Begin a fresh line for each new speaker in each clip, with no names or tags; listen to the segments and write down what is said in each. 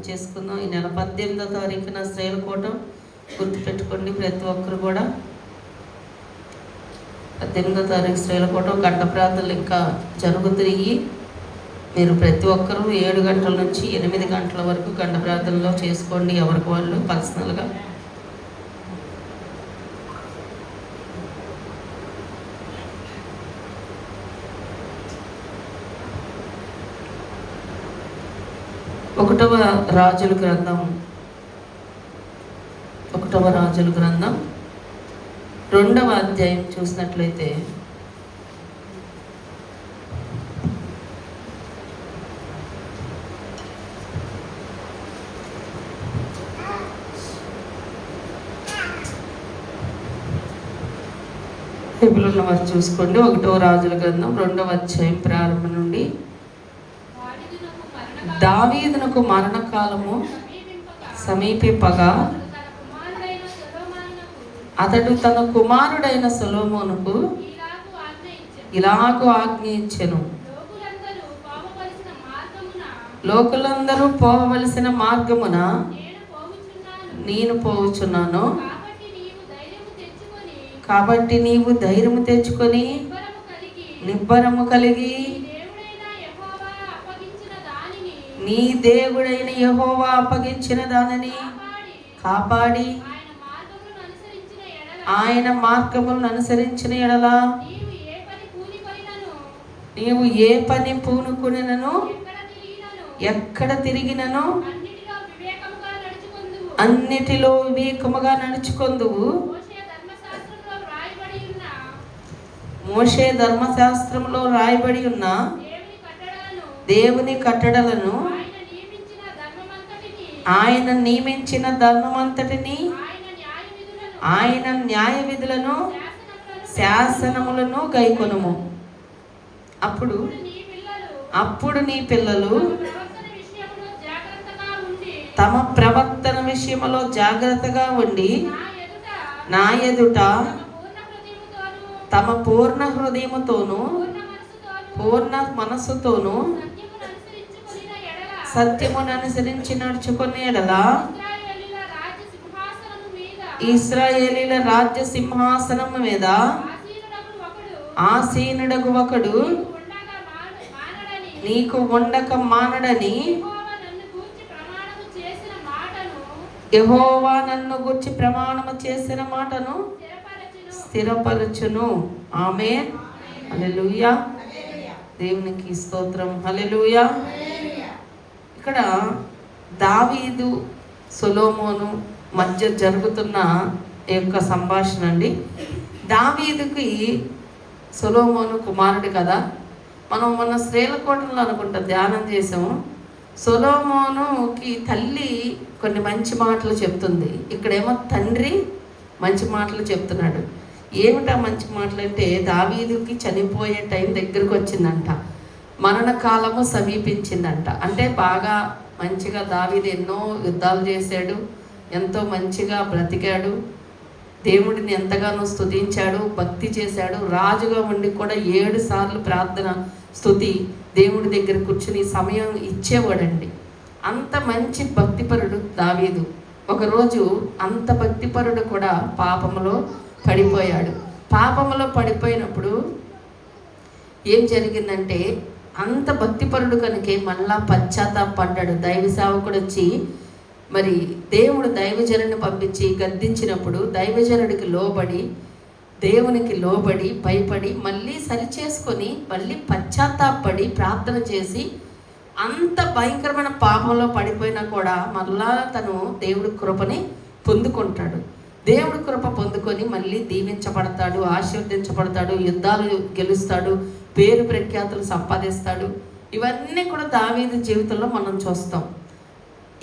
చేసుకుందాం. ఈ నెల 18వ తారీఖున స్త్రీల కూటం గుర్తుపెట్టుకోండి. ప్రతి ఒక్కరు కూడా 18వ తారీఖు స్త్రీల కూటం గంట ప్రార్థనలు ఇంకా జరుగుతాయి. మీరు ప్రతి ఒక్కరూ 7 గంటల నుంచి 8 గంటల వరకు గంట ప్రార్థనలో చేసుకోండి, ఎవరికి వాళ్ళు పర్సనల్గా. ఒకటవ రాజుల గ్రంథం 2వ అధ్యాయం చూసినట్లయితే బైబిల్ ఉన్న వారు చూసుకోండి. 1వ రాజుల గ్రంథం 2వ అధ్యాయం ప్రారంభం నుండి. దావీదునకు మరణకాలము సమీపింపగా అతడు తన కుమారుడైన సొలొమోనుకు ఇలాగు ఆజ్ఞయించెను, లోకులందరూ పోవలసిన మార్గమున నేను పోవుచున్నాను. కాబట్టి నీవు ధైర్యము తెచ్చుకొని నిబ్బరము కలిగి నీ దేవుడైన యెహోవా అప్పగించిన దానిని కాపాడి ఆయన మార్గములను అనుసరించిన ఎడల నీవు ఏ పని పూనుకునను ఎక్కడ తిరిగినను అన్నిటిలో వివేకముగా నడుచుకొందువు. మోషే ధర్మశాస్త్రంలో రాయబడి ఉన్న దేవుని కట్టడలను ఆయన నియమించిన ధర్మమంతటిని ఆయన న్యాయ విధులను శాసనములను గైకొనుము. అప్పుడు నీ పిల్లలు తమ ప్రవర్తన విషయంలో జాగ్రత్తగా ఉండి నా ఎదుట తమ పూర్ణ హృదయముతోను పూర్ణ మనస్సుతోను సత్యమును అనుసరించి నడుచుకునే ఎడల ఇశ్రాయేలీల రాజ్య సింహాసనము మీద ఆసీనుడగు ఒకడు నీకు ఉండక మానడని యెహోవా నన్ను గూర్చి ప్రమాణము చేసిన మాటను స్థిరపరచును. ఆమేన్. హల్లెలూయా. దేవునికి స్తోత్రం. హల్లెలూయా. ఇక్కడ దావీదు సొలొమోను మధ్య జరుగుతున్న యొక్క సంభాషణ అండి. దావీదుకి సొలొమోను కుమారుడు కదా. మనం మొన్న స్త్రీల కోటలో అనుకుంటా ధ్యానం చేసాము. సొలొమోనుకి తల్లి కొన్ని మంచి మాటలు చెప్తుంది, ఇక్కడేమో తండ్రి మంచి మాటలు చెప్తున్నాడు. ఏమిటా మంచి మాటలు అంటే, దావీదుకి చనిపోయే టైం దగ్గరకు వచ్చిందంట, మరణకాలము సమీపించిందంట. అంటే బాగా మంచిగా దావీదు ఎన్నో యుద్ధాలు చేశాడు, ఎంతో మంచిగా బ్రతికాడు, దేవుడిని ఎంతగానో స్తుతించాడు, భక్తి చేశాడు. రాజుగా ఉండి కూడా 7 సార్లు ప్రార్థన స్తుతి దేవుడి దగ్గర కూర్చుని సమయం ఇచ్చేవాడండి. అంత మంచి భక్తిపరుడు దావీదు. ఒకరోజు అంత భక్తిపరుడు కూడా పాపములో పడిపోయాడు. పాపములో పడిపోయినప్పుడు ఏం జరిగిందంటే, అంత భక్తిపరుడు కనుకే మళ్ళా పశ్చాత్తాపడ్డాడు. దైవ సేవకుడు వచ్చి మరి దేవుడు దైవజనుడిని పంపించి గద్దించినప్పుడు దైవజనుడికి లోబడి దేవునికి లోబడి భయపడి మళ్ళీ సరిచేసుకొని మళ్ళీ పశ్చాత్తాపడి ప్రార్థన చేసి అంత భయంకరమైన పాపంలో పడిపోయినా కూడా మళ్ళా తను దేవుడి కృపని పొందుకుంటాడు. దేవుడి కృప పొందుకొని మళ్ళీ దీవించబడతాడు, ఆశీర్వదించబడతాడు, యుద్ధాలు గెలుస్తాడు, పేరు ప్రఖ్యాతులు సంపాదిస్తాడు. ఇవన్నీ కూడా దావీదు జీవితంలో మనం చూస్తాం.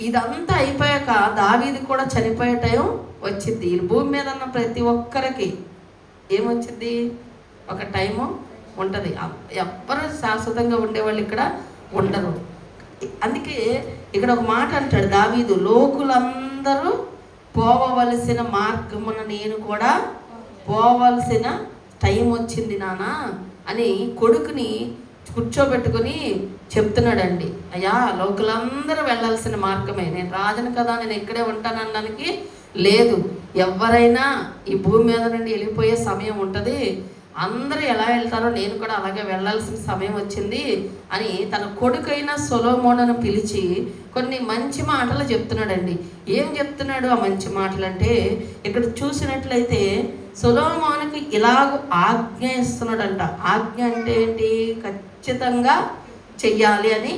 ఇదంతా అయిపోయాక దావీదు కూడా చనిపోయే టైం వచ్చింది. ఈ భూమి మీద ఉన్న ప్రతి ఒక్కరికి ఏమొచ్చింది, ఒక టైము ఉంటుంది. ఎవ్వరు శాశ్వతంగా ఉండేవాళ్ళు ఇక్కడ ఉండరు. అందుకే ఇక్కడ ఒక మాట అంటాడు దావీదు, లోకులందరూ పోవలసిన మార్గమున నేను కూడా పోవలసిన టైం వచ్చింది నాన్న అని కొడుకుని కూర్చోబెట్టుకొని చెప్తున్నాడండి. అయ్యా, లోకులందరూ వెళ్ళాల్సిన మార్గమే, నేను రాజును కదా, నేను ఇక్కడే ఉంటాననడానికి లేదు. ఎవరైనా ఈ భూమి మీద నుండి వెళ్ళిపోయే సమయం ఉంటుంది, అందరూ ఎలా వెళ్తారో నేను కూడా అలాగే వెళ్ళాల్సిన సమయం వచ్చింది అని తన కొడుకైన సొలొమోనును పిలిచి కొన్ని మంచి మాటలు చెప్తున్నాడండి. ఏం చెప్తున్నాడు ఆ మంచి మాటలు అంటే, ఇక్కడ చూసినట్లయితే సొలొమోనుకి ఇలాగ ఆజ్ఞ ఇస్తున్నాడంట. ఆజ్ఞ అంటే ఏంటి? ఖచ్చితంగా చెయ్యాలి అని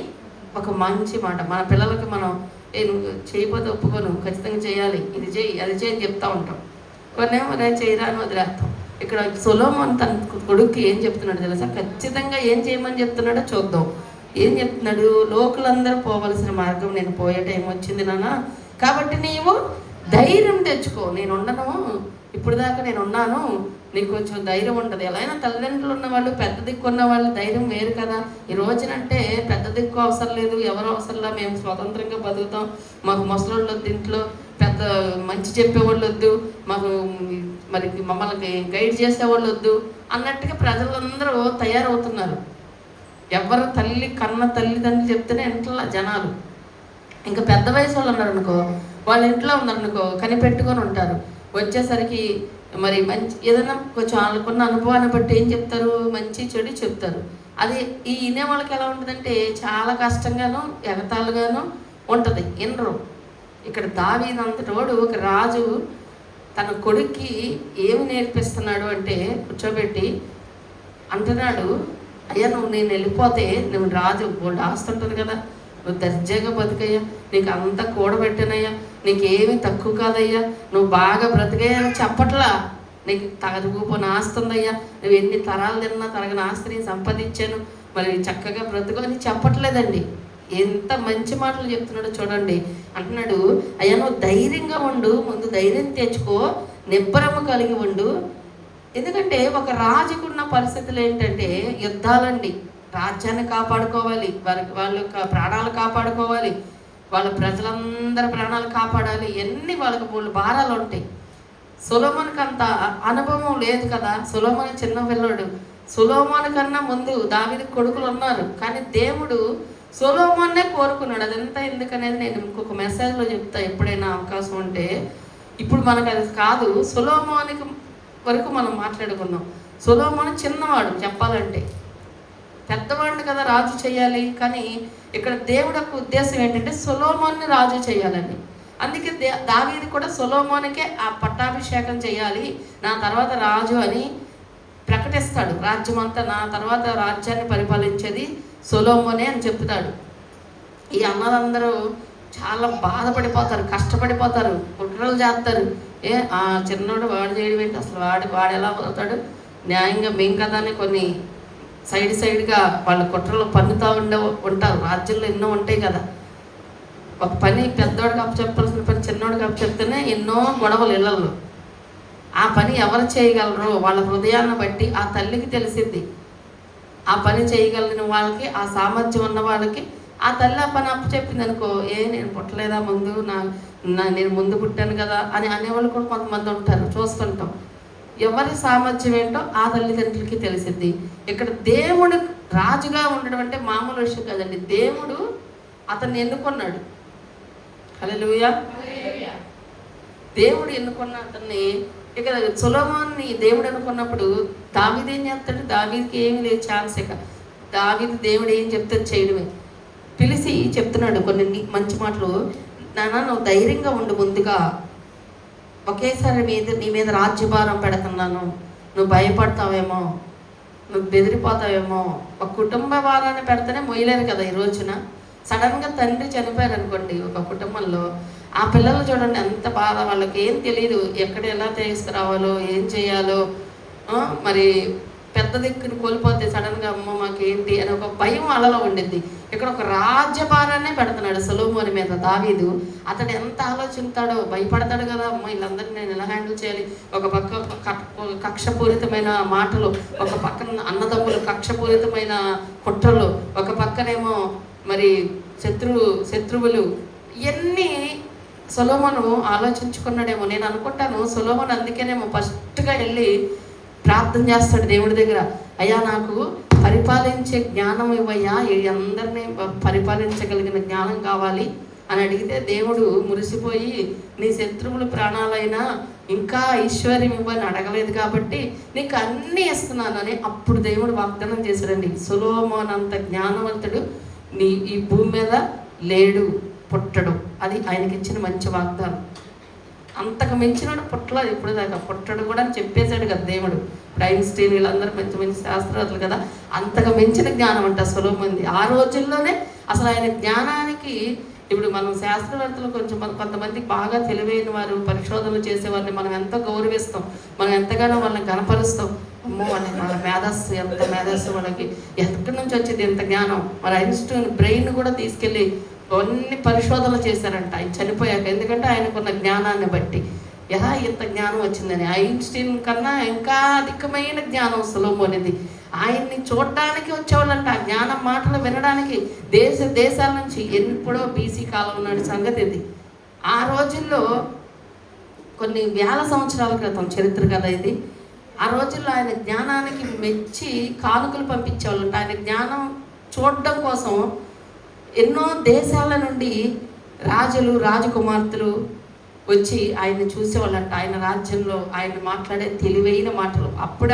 ఒక మంచి మాట. మన పిల్లలకి మనం నేను చేయకపోతే ఒప్పుకోను, ఖచ్చితంగా చేయాలి, ఇది చేయి అది చేయి అని చెప్తా ఉంటాం. కొన్నేమో నేను చేయరా అని వదిలేస్తాం. ఇక్కడ సొలొమోను తన కొడుక్కి ఏం చెప్తున్నాడు తెలుసా? ఖచ్చితంగా ఏం చేయమని చెప్తున్నాడో చూద్దాం. ఏం చెప్తున్నాడు? లోకులందరూ పోవలసిన మార్గం నేను పోయే టైం వచ్చింది నాన్న, కాబట్టి నీవు ధైర్యం తెచ్చుకో. నేను ఉండను, ఇప్పుడు దాకా నేను ఉన్నాను, నీకు కొంచెం ధైర్యం ఉంటుంది. ఎలా అయినా తల్లిదండ్రులు ఉన్నవాళ్ళు, పెద్ద దిక్కు ఉన్న వాళ్ళు ధైర్యం వేరు కదా. ఈ రోజునంటే పెద్ద దిక్కు అవసరం లేదు, ఎవరు అవసరంలా, మేము స్వతంత్రంగా బతుకుతాం, మాకు ముసలోళ్ళు వద్దు, ఇంట్లో పెద్ద మంచి చెప్పేవాళ్ళు వద్దు, మాకు మరి మమ్మల్ని గైడ్ చేసేవాళ్ళు వద్దు అన్నట్టుగా ప్రజలందరూ తయారవుతున్నారు. ఎవరు కన్న తల్లిదండ్రులు చెప్తేనే ఇంట్లో జనాలు. ఇంకా పెద్ద వయసు వాళ్ళు ఉన్నారనుకో, వాళ్ళ ఇంట్లో ఉన్నారనుకో కనిపెట్టుకొని ఉంటారు. వచ్చేసరికి మరి మంచి ఏదైనా కొంచెం వాళ్ళకున్న అనుభవాన్ని బట్టి ఏం చెప్తారు? మంచి చెడు చెప్తారు. అది ఈ వినే వాళ్ళకి ఎలా ఉంటుందంటే చాలా కష్టంగాను ఎగతాళుగాను ఉంటుంది, వినరు. ఇక్కడ దావీదు అంతటోడు ఒక రాజు తన కొడుక్కి ఏమి నేర్పిస్తున్నాడు అంటే కూర్చోబెట్టి అంటున్నాడు, అయ్యా నువ్వు నేను వెళ్ళిపోతే నువ్వు రాజు బోల్డ్ ఆస్తుంటుంది కదా, నువ్వు దర్జాగా బతికయ్యా, నీకు అంతా కూడబెట్టానయ్యా, నీకేమీ తక్కువ కాదయ్యా, నువ్వు బాగా బ్రతికయ్యా అని చెప్పట్లా. నీకు తరుగుపోని ఆస్తుందయ్యా, నువ్వు ఎన్ని తరాలు తిన్నా తరగని ఆస్తిని సంపాదించాను, మరి చక్కగా బ్రతుకు అని చెప్పట్లేదండి. ఎంత మంచి మాటలు చెప్తున్నాడో చూడండి. అంటున్నాడు, అయ్యా నువ్వు ధైర్యంగా ఉండు, ముందు ధైర్యం తెచ్చుకో, నిబ్బరము కలిగి ఉండు. ఎందుకంటే ఒక రాజుకున్న పరిస్థితులు ఏంటంటే యుద్ధాలండి. రాజ్యాన్ని కాపాడుకోవాలి, వాళ్ళ యొక్క ప్రాణాలు కాపాడుకోవాలి, వాళ్ళ ప్రజలందరి ప్రాణాలు కాపాడాలి, ఎన్ని వాళ్ళకి భారాలు ఉంటాయి. సొలొమోనుకి అంత అనుభవం లేదు కదా. సొలొమోను చిన్న పిల్లోడు. సొలొమోను కన్నా ముందు దావీదు కొడుకులు ఉన్నారు, కానీ దేవుడు సొలొమోన్నే కోరుకున్నాడు. అదంతా ఎందుకనేది నేను ఇంకొక మెసేజ్లో చెప్తా ఎప్పుడైనా అవకాశం ఉంటే. ఇప్పుడు మనకు అది కాదు, సొలొమోనుకి వరకు మనం మాట్లాడుకుందాం. సొలొమోను చిన్నవాడు చెప్పాలంటే, పెద్దవాడిని కదా రాజు చేయాలి, కానీ ఇక్కడ దేవుడి యొక్క ఉద్దేశం ఏంటంటే సొలొమోన్ని రాజు చేయాలని. అందుకే దావీదు కూడా సొలొమోనుకే ఆ పట్టాభిషేకం చేయాలి, నా తర్వాత రాజు అని ప్రకటిస్తాడు. రాజ్యం అంతా నా తర్వాత రాజ్యాన్ని పరిపాలించేది సొలొమోనే అని చెప్తాడు. ఈ అన్నలందరూ చాలా బాధపడిపోతారు, కష్టపడిపోతారు, కుట్రలు చేస్తారు. ఆ చిన్నోడు వాడు చేయడం ఏంటి, అసలు వాడు ఎలా అవుతాడు, న్యాయంగా మేం కదా అని కొన్ని సైడ్గా వాళ్ళు కుట్రలు పన్నుతూ ఉంటారు. రాజ్యంలో ఎన్నో ఉంటాయి కదా. ఒక పని పెద్దోడికి అప్పచెప్పాల్సిన పని చిన్నోడికి అప్పచెప్తేనే ఎన్నో గొడవలు ఇళ్ళల్లో. ఆ పని ఎవరు చేయగలరు వాళ్ళ హృదయాన్ని బట్టి ఆ తల్లికి తెలిసింది. ఆ పని చేయగలిగిన వాళ్ళకి, ఆ సామర్థ్యం ఉన్న వాళ్ళకి ఆ తల్లి ఆ పని అప్పచెప్పింది అనుకో, నేను పుట్టలేదా ముందు, నేను ముందు పుట్టాను కదా అని అనేవాళ్ళు కూడా కొంతమంది ఉంటారు, చూస్తుంటాం. ఎవరి సామర్థ్యం ఏంటో ఆ తల్లిదండ్రులకి తెలిసింది. ఇక్కడ దేవుడు రాజుగా ఉండడం అంటే మామూలు విషయం కదండి. దేవుడు అతన్ని ఎన్నుకున్నాడు. హల్లెలూయా. దేవుడు ఎన్నుకున్న అతన్ని, ఇక సొలొమోన్ని దేవుడు అనుకున్నప్పుడు దావీదు ఏం చేస్తాడు? దావీదుకి ఏమి లేదు ఛాన్స్. ఇక దావీదు దేవుడు ఏం చెప్తే చేయడమే. పిలిచి చెప్తున్నాడు కొన్ని మంచి మాటలు. నాన్న నువ్వు ధైర్యంగా ఉండు, ముందుగా ఒకేసారి నీ మీద రాజ్యభారం పెడుతున్నాను, నువ్వు భయపడతావేమో, నువ్వు బెదిరిపోతావేమో. ఒక కుటుంబ భారాన్ని పెడితేనే మొయ్యలేరు కదా. ఈ రోజున సడన్గా తండ్రి చనిపోయారు అనుకోండి ఒక కుటుంబంలో, ఆ పిల్లలు చూడండి ఎంత బాధ. వాళ్ళకి ఏం తెలియదు, ఎక్కడ ఎలా తీసుకురావాలో, ఏం చేయాలో. మరి పెద్ద దిక్కుని కోల్పోతే సడన్గా అమ్మ మాకేంటి అని ఒక భయం వాళ్ళలో ఉండింది. ఇక్కడ ఒక రాజ్యభారాన్నే పెడుతున్నాడు సొలొమోను మీద దావీదు. అతడు ఎంత ఆలోచిస్తాడో, భయపడతాడు కదా, అమ్మ వీళ్ళందరినీ నేను ఎలా హ్యాండిల్ చేయాలి. ఒక పక్క కక్షపూరితమైన మాటలు, ఒక పక్కన అన్నదమ్ములు కక్షపూరితమైన కుట్రలు, ఒక పక్కనేమో మరి శత్రువులు. ఇవన్నీ సొలొమోను ఆలోచించుకున్నాడేమో. నేను అనుకుంటాను సొలొమోను అందుకేనేమో ఫస్ట్గా వెళ్ళి ప్రార్థన చేస్తాడు దేవుడి దగ్గర, అయ్యా నాకు పరిపాలించే జ్ఞానం ఇవ్వయ్యా, అందరినీ పరిపాలించగలిగిన జ్ఞానం కావాలి అని అడిగితే దేవుడు మురిసిపోయి నీ శత్రువుల ప్రాణాలైనా ఇంకా ఐశ్వర్యం ఇవ్వని అడగలేదు కాబట్టి నీకు అన్నీ ఇస్తున్నానని అప్పుడు దేవుడు వాగ్దానం చేశాడండి. సొలొమోను అంత జ్ఞానవంతుడు ఈ భూమి మీద లేడు, పుట్టడు. అది ఆయనకి ఇచ్చిన మంచి వాగ్దానం. అంతకు మించినడు పుట్టలేదు ఇప్పుడు దాకా, పుట్టడు కూడా అని చెప్పేశాడు కదా దేవుడు. ఇప్పుడు ఐన్స్టీన్ వీళ్ళందరూ మంచి మంచి శాస్త్రవేత్తలు కదా, అంతకు మించిన జ్ఞానం అంట సొలొమోనుది. ఆ రోజుల్లోనే అసలు ఆయన జ్ఞానానికి, ఇప్పుడు మనం శాస్త్రవేత్తలు కొంతమంది బాగా తెలివైన వారు, పరిశోధనలు చేసేవారిని మనం ఎంతో గౌరవిస్తాం, మనం ఎంతగానో వాళ్ళని కనపరుస్తాం. అమ్మో వాళ్ళ మేధస్సు, ఎంత మేధస్సు, వాళ్ళకి ఎక్కడి నుంచి వచ్చింది ఎంత జ్ఞానం. మరి ఐన్స్టీన్ బ్రెయిన్ కూడా తీసుకెళ్ళి అన్ని పరిశోధనలు చేశారంట ఆయన చనిపోయాక. ఎందుకంటే ఆయనకున్న జ్ఞానాన్ని బట్టి ఎలా ఇంత జ్ఞానం వచ్చిందని. ఐన్స్టీన్ కన్నా ఇంకా అధికమైన జ్ఞానం సొలొమోనుది. ఆయన్ని చూడడానికి వచ్చేవాళ్ళంట, ఆ జ్ఞానం మాటలు వినడానికి దేశాల నుంచి. ఎప్పుడో బీసీ కాలం నాటి సంగతి ఇది. ఆ రోజుల్లో కొన్ని వేల సంవత్సరాల క్రితం చరిత్ర కదా ఇది. ఆ రోజుల్లో ఆయన జ్ఞానానికి మెచ్చి కానుకలు పంపించేవాళ్ళంట. ఆయన జ్ఞానం చూడడం కోసం ఎన్నో దేశాల నుండి రాజులు, రాజకుమార్తెలు వచ్చి ఆయన చూసేవాళ్ళంట. ఆయన రాజ్యంలో ఆయన మాట్లాడే తెలివైన మాటలు. అప్పుడు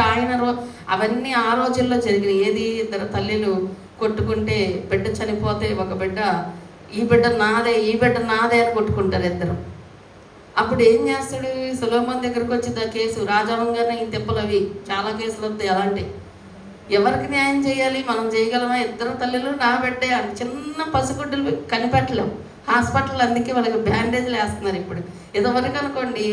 అవన్నీ ఆ రోజుల్లో జరిగినాయి. ఏది, ఇద్దరు తల్లిలు కొట్టుకుంటే బిడ్డ చనిపోతే ఒక బిడ్డ ఈ బిడ్డ నాదే, ఈ బిడ్డ నాదే అని కొట్టుకుంటారు ఇద్దరు. అప్పుడు ఏం చేస్తాడు, సొలొమోను దగ్గరకు వచ్చింది ఆ కేసు. రాజావంగానే ఈ తిప్పలు అవి చాలా కేసులు వస్తాయి. అలాంటి ఎవరికి న్యాయం చేయాలి, మనం చేయగలమా? ఇద్దరు తల్లిలు నా బిడ్డే అని చిన్న పసిగుడ్డలు కనిపెట్టలేం హాస్పిటల్. అందుకే వాళ్ళకి బ్యాండేజ్లు వేస్తున్నారు. ఇప్పుడు ఇదివరకు అనుకోండి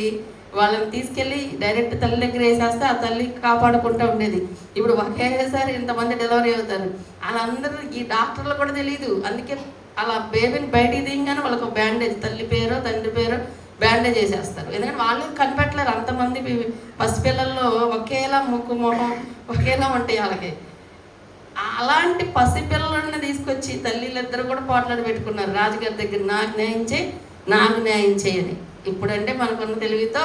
వాళ్ళని తీసుకెళ్ళి డైరెక్ట్ తల్లి దగ్గర వేసేస్తే ఆ తల్లి కాపాడుకుంటూ ఉండేది. ఇప్పుడు ఒకేసారి ఇంతమంది డెలివరీ అవుతారు. వాళ్ళందరూ ఈ డాక్టర్లు కూడా తెలియదు. అందుకే అలా బేబీని బయటికి దిగానే వాళ్ళకి ఒక బ్యాండేజ్, తల్లి పేరో తండ్రి పేరో బ్యాండేజ్ వేసేస్తారు. ఎందుకంటే వాళ్ళు కనిపెట్టలేరు. అంతమంది పసిపిల్లల్లో ఒకేలా ముక్కు మొహం ఒకేలా ఉంటాయి వాళ్ళకి. అలాంటి పసిపిల్లలని తీసుకొచ్చి తల్లిలిద్దరు కూడా పోట్లాడి పెట్టుకున్నారు రాజుగారి దగ్గర. నాకు న్యాయం చేయి, నాకు న్యాయం చేయని. ఇప్పుడంటే మనకున్న తెలివితో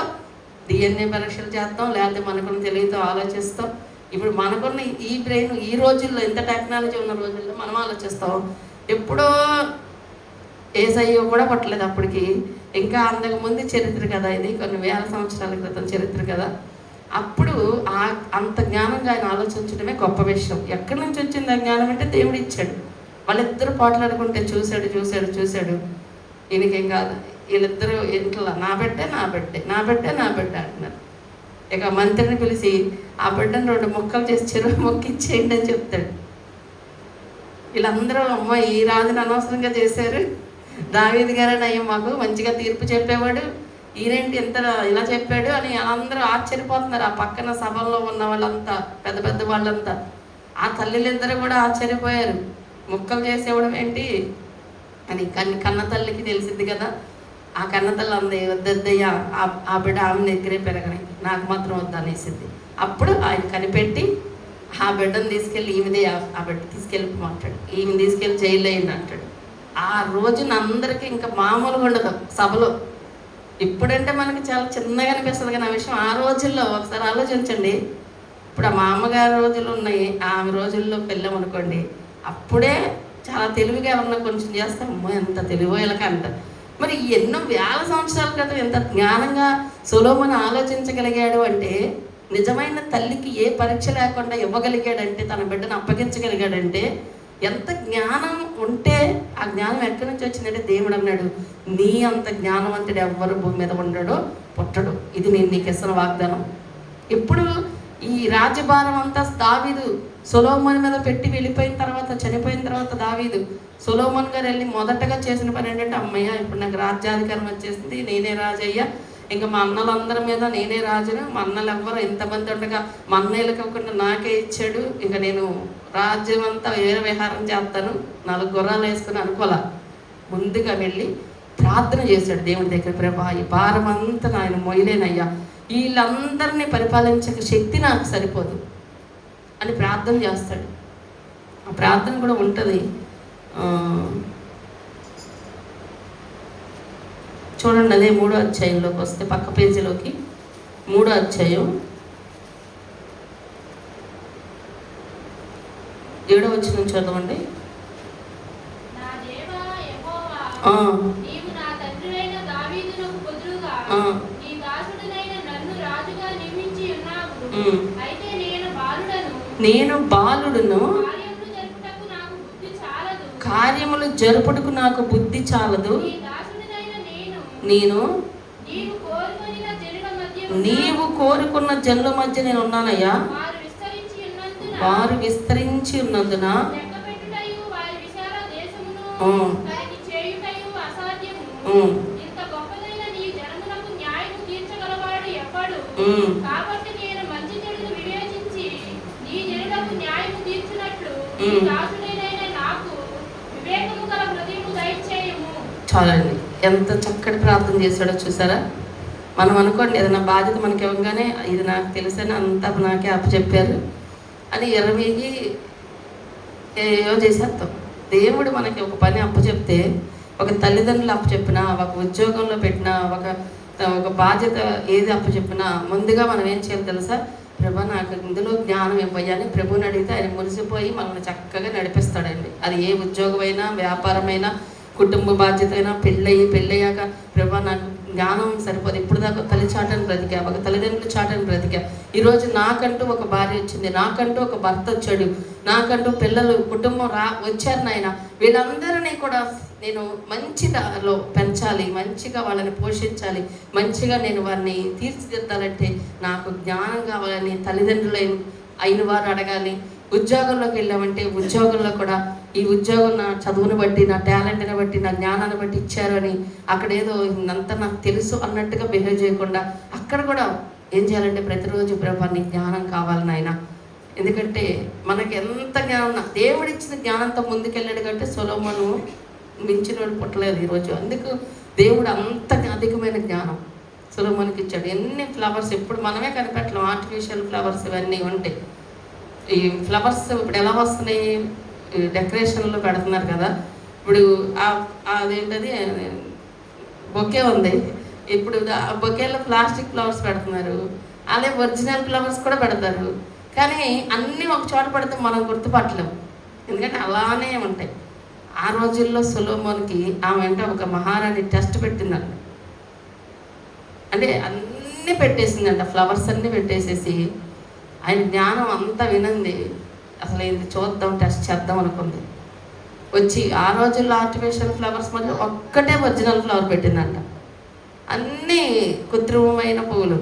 DNA పరీక్షలు చేస్తాం, లేకపోతే మనకున్న తెలివితో ఆలోచిస్తాం. ఇప్పుడు మనకున్న ఈ బ్రెయిన్ ఈ రోజుల్లో, ఇంత టెక్నాలజీ ఉన్న రోజుల్లో మనం ఆలోచిస్తాం. ఎప్పుడో ఏసయ్యో కూడా పట్టలేదు అప్పటికి. ఇంకా అంతకుముందు చరిత్ర కదా ఇది, కొన్ని వేల సంవత్సరాల క్రితం చరిత్ర కదా. అప్పుడు అంత జ్ఞానంగా ఆయన ఆలోచించడమే గొప్ప విషయం. ఎక్కడి నుంచి వచ్చింది ఆ జ్ఞానం అంటే దేవుడు ఇచ్చాడు. వాళ్ళిద్దరూ పోట్లాడుకుంటే చూశాడు. ఈయనకేం కాదు, వీళ్ళిద్దరూ ఇంట్లో నా బిడ్డే అంటున్నారు. ఇక మంత్రిని పిలిచి ఆ బిడ్డను 2 ముక్కలు చేసి చెరువు మొక్కిచ్చేయండి అని చెప్తాడు. వీళ్ళందరూ అమ్మ ఈ రాజుని అనవసరంగా చేశారు, దావీదు గారే నయ్యం మాకు మంచిగా తీర్పు చెప్పేవాడు, ఈయనేంటి ఎంత ఇలా చెప్పాడు అని అందరూ ఆశ్చర్యపోతున్నారు. ఆ పక్కన సభల్లో ఉన్న వాళ్ళంతా, పెద్ద వాళ్ళంతా. ఆ తల్లిలిద్దరూ కూడా ఆశ్చర్యపోయారు. ముక్కలు చేసేవడం ఏంటి అని. కన్న తల్లికి తెలిసింది కదా. ఆ కన్నతల్లి అంది, వద్దయ్యా ఆ బిడ్డ ఆమె దగ్గరే పెరగని, నాకు మాత్రం వద్దు అనేసింది. అప్పుడు ఆయన కనిపెట్టి ఆ బిడ్డను తీసుకెళ్ళి ఈమెదే ఆ బిడ్డ తీసుకెళ్ళిపోమంటాడు. ఈమె తీసుకెళ్ళి జైలు అయింది అంటాడు. ఆ రోజున అందరికీ ఇంకా మామూలుగా ఉండదు సభలో. ఇప్పుడంటే మనకి చాలా చిన్నగా అనిపిస్తుంది కానీ ఆ విషయం ఆ రోజుల్లో ఒకసారి ఆలోచించండి. ఇప్పుడు మా అమ్మగారి రోజులు ఉన్నాయి, ఆమె రోజుల్లో వెళ్ళామనుకోండి, అప్పుడే చాలా తెలివిగా ఉన్న కొంచెం చేస్తాం. అమ్మో ఎంత తెలివిలక అంట. మరి ఎన్నో వేల సంవత్సరాల క్రితం ఎంత జ్ఞానంగా సొలొమోను ఆలోచించగలిగాడు అంటే, నిజమైన తల్లికి ఏ పరీక్ష లేకుండా ఇవ్వగలిగాడంటే, తన బిడ్డను అప్పగించగలిగాడంటే, ఎంత జ్ఞానం ఉంటే ఆ జ్ఞానం ఎక్కడి నుంచి వచ్చిందంటే దేవుడు అన్నాడు, నీ అంత జ్ఞానవంతుడు ఎవ్వరు భూమి మీద ఉండడో పుట్టడు. ఇది నేను నీకు ఇస్తున్న వాగ్దానం. ఇప్పుడు ఈ రాజ్యభారం అంతా దావీదు సొలొమోను మీద పెట్టి వెళ్ళిపోయిన తర్వాత, చనిపోయిన తర్వాత దావీదు సొలొమోను గారు వెళ్ళి మొదటగా చేసిన పని ఏంటంటే, అమ్మయ్య ఇప్పుడు నాకు రాజ్యాధికారం వచ్చేసింది, నేనే రాజయ్యా, ఇంకా మా అన్నలందరి మీద నేనే రాజును, మా అన్నలు ఎవ్వరు ఎంతమంది ఉండగా మా అన్నయ్యలకు ఇవ్వకుండా నాకే ఇచ్చాడు, ఇంకా నేను రాజ్యం అంతా వేరే విహారం చేస్తాను, 4 గుర్రాలు వేసుకుని అనుకోలే. ముందుగా వెళ్ళి ప్రార్థన చేశాడు దేవుని దగ్గర, ప్రభా ఈ భారం అంతా ఆయన మొయ్యలేనయ్యా, వీళ్ళందరినీ పరిపాలించక శక్తి నాకు సరిపోదు అని ప్రార్థన చేస్తాడు. ఆ ప్రార్థన కూడా ఉంటుంది. చూడండి, అదే 3వ అధ్యాయంలోకి వస్తే పక్క పేజీలోకి 3వ అధ్యాయం 7వ వచనం చదవండి. నేను బాలుడును, కార్యములు జరుపుటకు నాకు బుద్ధి చాలదు. నేను నీవు కోరుకున్న జనుల మధ్య నేను ఉన్నానయ్యా. వారు విస్తరించి ఉన్నందున చాలండి, ఎంత చక్కటి ప్రార్థన చేశాడో చూసారా. మనం అనుకోండి ఏదైనా బాధ్యత మనకి ఇవ్వగానే ఇది నాకు తెలుసని అంతా నాకే అప్పచెప్పారు అని ఎర్రమీగి ఏవో చేసేస్తాం. దేవుడు మనకి ఒక పని అప్పచెప్తే, ఒక తల్లిదండ్రులు అప్పచెప్పినా, ఒక ఉద్యోగంలో పెట్టినా, ఒక బాధ్యత ఏది అప్పచెప్పినా ముందుగా మనం ఏం చేయాలి తెలుసా? ప్రభా నాకు ఇందులో జ్ఞానం ఇవ్వని ప్రభుని అడిగితే ఆయన మురిసిపోయి మనల్ని చక్కగా నడిపిస్తాడండి. అది ఏ ఉద్యోగమైనా, వ్యాపారమైనా, కుటుంబ బాధ్యత అయినా, పెళ్ళయ్యాక ప్రభా నాకు జ్ఞానం సరిపోదు, ఇప్పుడు దాకా తల్లి చాటని బ్రతికా, ఒక తల్లిదండ్రులు చాటని బ్రతికా, ఈరోజు నాకంటూ ఒక భార్య వచ్చింది, నాకంటూ ఒక భర్త వచ్చాడు, నాకంటూ పిల్లలు కుటుంబం వచ్చారు నాయన, వీళ్ళందరినీ కూడా నేను మంచి దారిలో పెంచాలి, మంచిగా వాళ్ళని పోషించాలి, మంచిగా నేను వారిని తీర్చిదిద్దాలంటే నాకు జ్ఞానం కావాలని తల్లిదండ్రులు అయిన వారు అడగాలి. ఉద్యోగంలోకి వెళ్ళామంటే ఉద్యోగంలో కూడా ఈ ఉద్యోగం నా చదువుని బట్టి, నా టాలెంట్ని బట్టి, నా జ్ఞానాన్ని బట్టి ఇచ్చారు అని అక్కడ ఏదో ఇంత నాకు తెలుసు అన్నట్టుగా బిహేవ్ చేయకుండా అక్కడ కూడా ఏం చేయాలంటే ప్రతిరోజు ప్రభా నీ జ్ఞానం కావాలి నాయన. ఎందుకంటే మనకి ఎంత జ్ఞానం దేవుడిచ్చిన జ్ఞానంతో ముందుకెళ్ళాడు కంటే సొలొమోను మించినోడు పుట్టలేదు ఈరోజు. అందుకు దేవుడు అంత అధికమైన జ్ఞానం సొలొమోనుకి ఇచ్చాడు. ఎన్ని ఫ్లవర్స్ ఇప్పుడు మనమే కనిపెట్టలేం, ఆర్టిఫిషియల్ ఫ్లవర్స్ ఇవన్నీ ఉంటాయి. ఈ ఫ్లవర్స్ ఇప్పుడు ఎలా వస్తున్నాయి, డెకరేషన్లో పెడుతున్నారు కదా. ఇప్పుడు అదేంటది బొకే ఉంది, ఇప్పుడు బొకేలో ప్లాస్టిక్ ఫ్లవర్స్ పెడుతున్నారు, అలాగే ఒరిజినల్ ఫ్లవర్స్ కూడా పెడతారు. కానీ అన్నీ ఒక చోట పెడితే మనం గుర్తుపట్టలేము, ఎందుకంటే అలానే ఉంటాయి. ఆ రోజుల్లో సొలొమోనుకి ఆమె అంటే ఒక మహారాణి టెస్ట్ పెట్టిందంట. అంటే అన్నీ పెట్టేసిందంట, ఫ్లవర్స్ అన్నీ పెట్టేసేసి ఆయన జ్ఞానం అంతా వినంది. అసలు ఇది చూద్దాం, టెస్ట్ చేద్దాం అనుకుంది. వచ్చి ఆ రోజుల్లో ఆర్టిఫిషియల్ ఫ్లవర్స్ మధ్య ఒక్కటే ఒరిజినల్ ఫ్లవర్ పెట్టిందంట. అన్నీ కృత్రిమమైన పువ్వులు.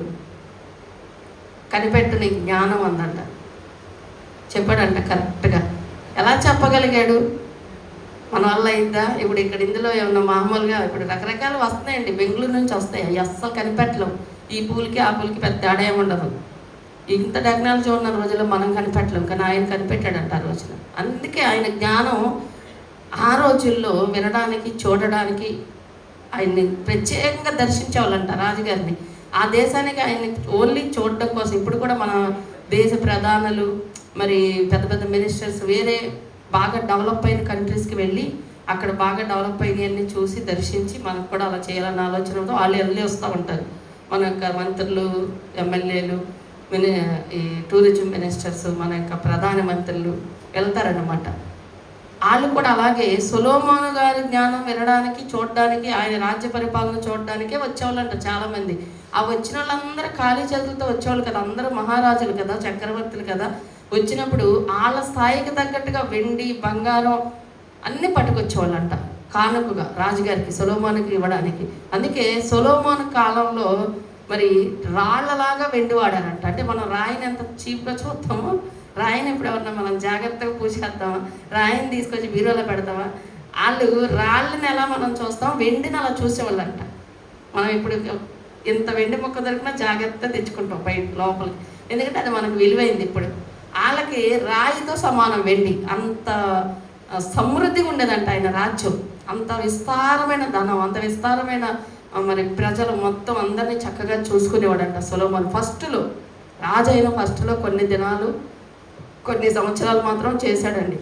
కనిపెట్టు నీకు జ్ఞానం అందంట. చెప్పాడంట కరెక్ట్గా. ఎలా చెప్పగలిగాడు? మన వల్ల అయిందా? ఇప్పుడు ఇక్కడ ఇందులో ఏమన్నా మామూలుగా ఇప్పుడు రకరకాలు వస్తున్నాయండి, బెంగళూరు నుంచి వస్తాయి, అవి అస్సలు కనిపెట్టలేం. ఈ పూలకి ఆ పూలకి పెద్ద తేడా ఏముండదు. ఇంత టెక్నాలజీ ఉన్న రోజుల్లో మనం కనిపెట్టలేం, కానీ ఆయన కనిపెట్టాడంట ఆ రోజున. అందుకే ఆయన జ్ఞానం ఆ రోజుల్లో వినడానికి, చూడడానికి ఆయన్ని ప్రత్యేకంగా దర్శించేవాళ్ళంట రాజుగారిని. ఆ దేశానికి ఆయన్ని ఓన్లీ చూడడం కోసం. ఇప్పుడు కూడా మన దేశ ప్రధానులు, మరి పెద్ద పెద్ద మినిస్టర్స్ వేరే బాగా డెవలప్ అయిన కంట్రీస్కి వెళ్ళి అక్కడ బాగా డెవలప్ అయినవన్నీ చూసి దర్శించి మనకు కూడా అలా చేయాలన్న ఆలోచనతో వాళ్ళు వెళ్ళి వస్తూ ఉంటారు. మన యొక్క మంత్రులు, ఎమ్మెల్యేలు, ఈ టూరిజం మినిస్టర్స్, మన యొక్క ప్రధానమంత్రులు వెళ్తారన్నమాట. వాళ్ళు కూడా అలాగే సొలొమోను గారి జ్ఞానం వినడానికి, చూడడానికి, ఆయన రాజ్య పరిపాలన చూడడానికే వచ్చేవాళ్ళంట చాలామంది. ఆ వచ్చిన వాళ్ళందరూ ఖాళీ చేతులతో వచ్చేవాళ్ళు కదా, అందరూ మహారాజులు కదా, చక్రవర్తులు కదా. వచ్చినప్పుడు వాళ్ళ స్థాయికి తగ్గట్టుగా వెండి, బంగారం అన్నీ పట్టుకొచ్చేవాళ్ళంట కానుకగా రాజుగారికి, సొలొమోనుకి ఇవ్వడానికి. అందుకే సొలొమోను కాలంలో మరి రాళ్ళలాగా వెండి వాడారంట. అంటే మనం రాయిని ఎంత చీప్గా చూస్తామో, రాయిని ఇప్పుడు ఎవరన్నా మనం జాగ్రత్తగా పూసేద్దామా, రాయిని తీసుకొచ్చి బీరువాలో పెడతామా? వాళ్ళు రాళ్ళని ఎలా మనం చూస్తాం, వెండిని అలా చూసేవాళ్ళంట. మనం ఇప్పుడు ఇంత వెండి మొక్క దొరికినా జాగ్రత్తగా తెచ్చుకుంటాం బయట లోపలికి, ఎందుకంటే అది మనకు విలువైంది. ఇప్పుడు వాళ్ళకి రాయితో సమానం వెండి. అంత సమృద్ధిగా ఉండేదంట ఆయన రాజ్యం. అంత విస్తారమైన ధనం, అంత విస్తారమైన మరి ప్రజలు మొత్తం అందరినీ చక్కగా చూసుకునేవాడంట సొలొమోను. ఫస్ట్లో రాజు అయిన ఫస్ట్లో కొన్ని దినాలు, కొన్ని సంవత్సరాలు మాత్రం చేశాడండి.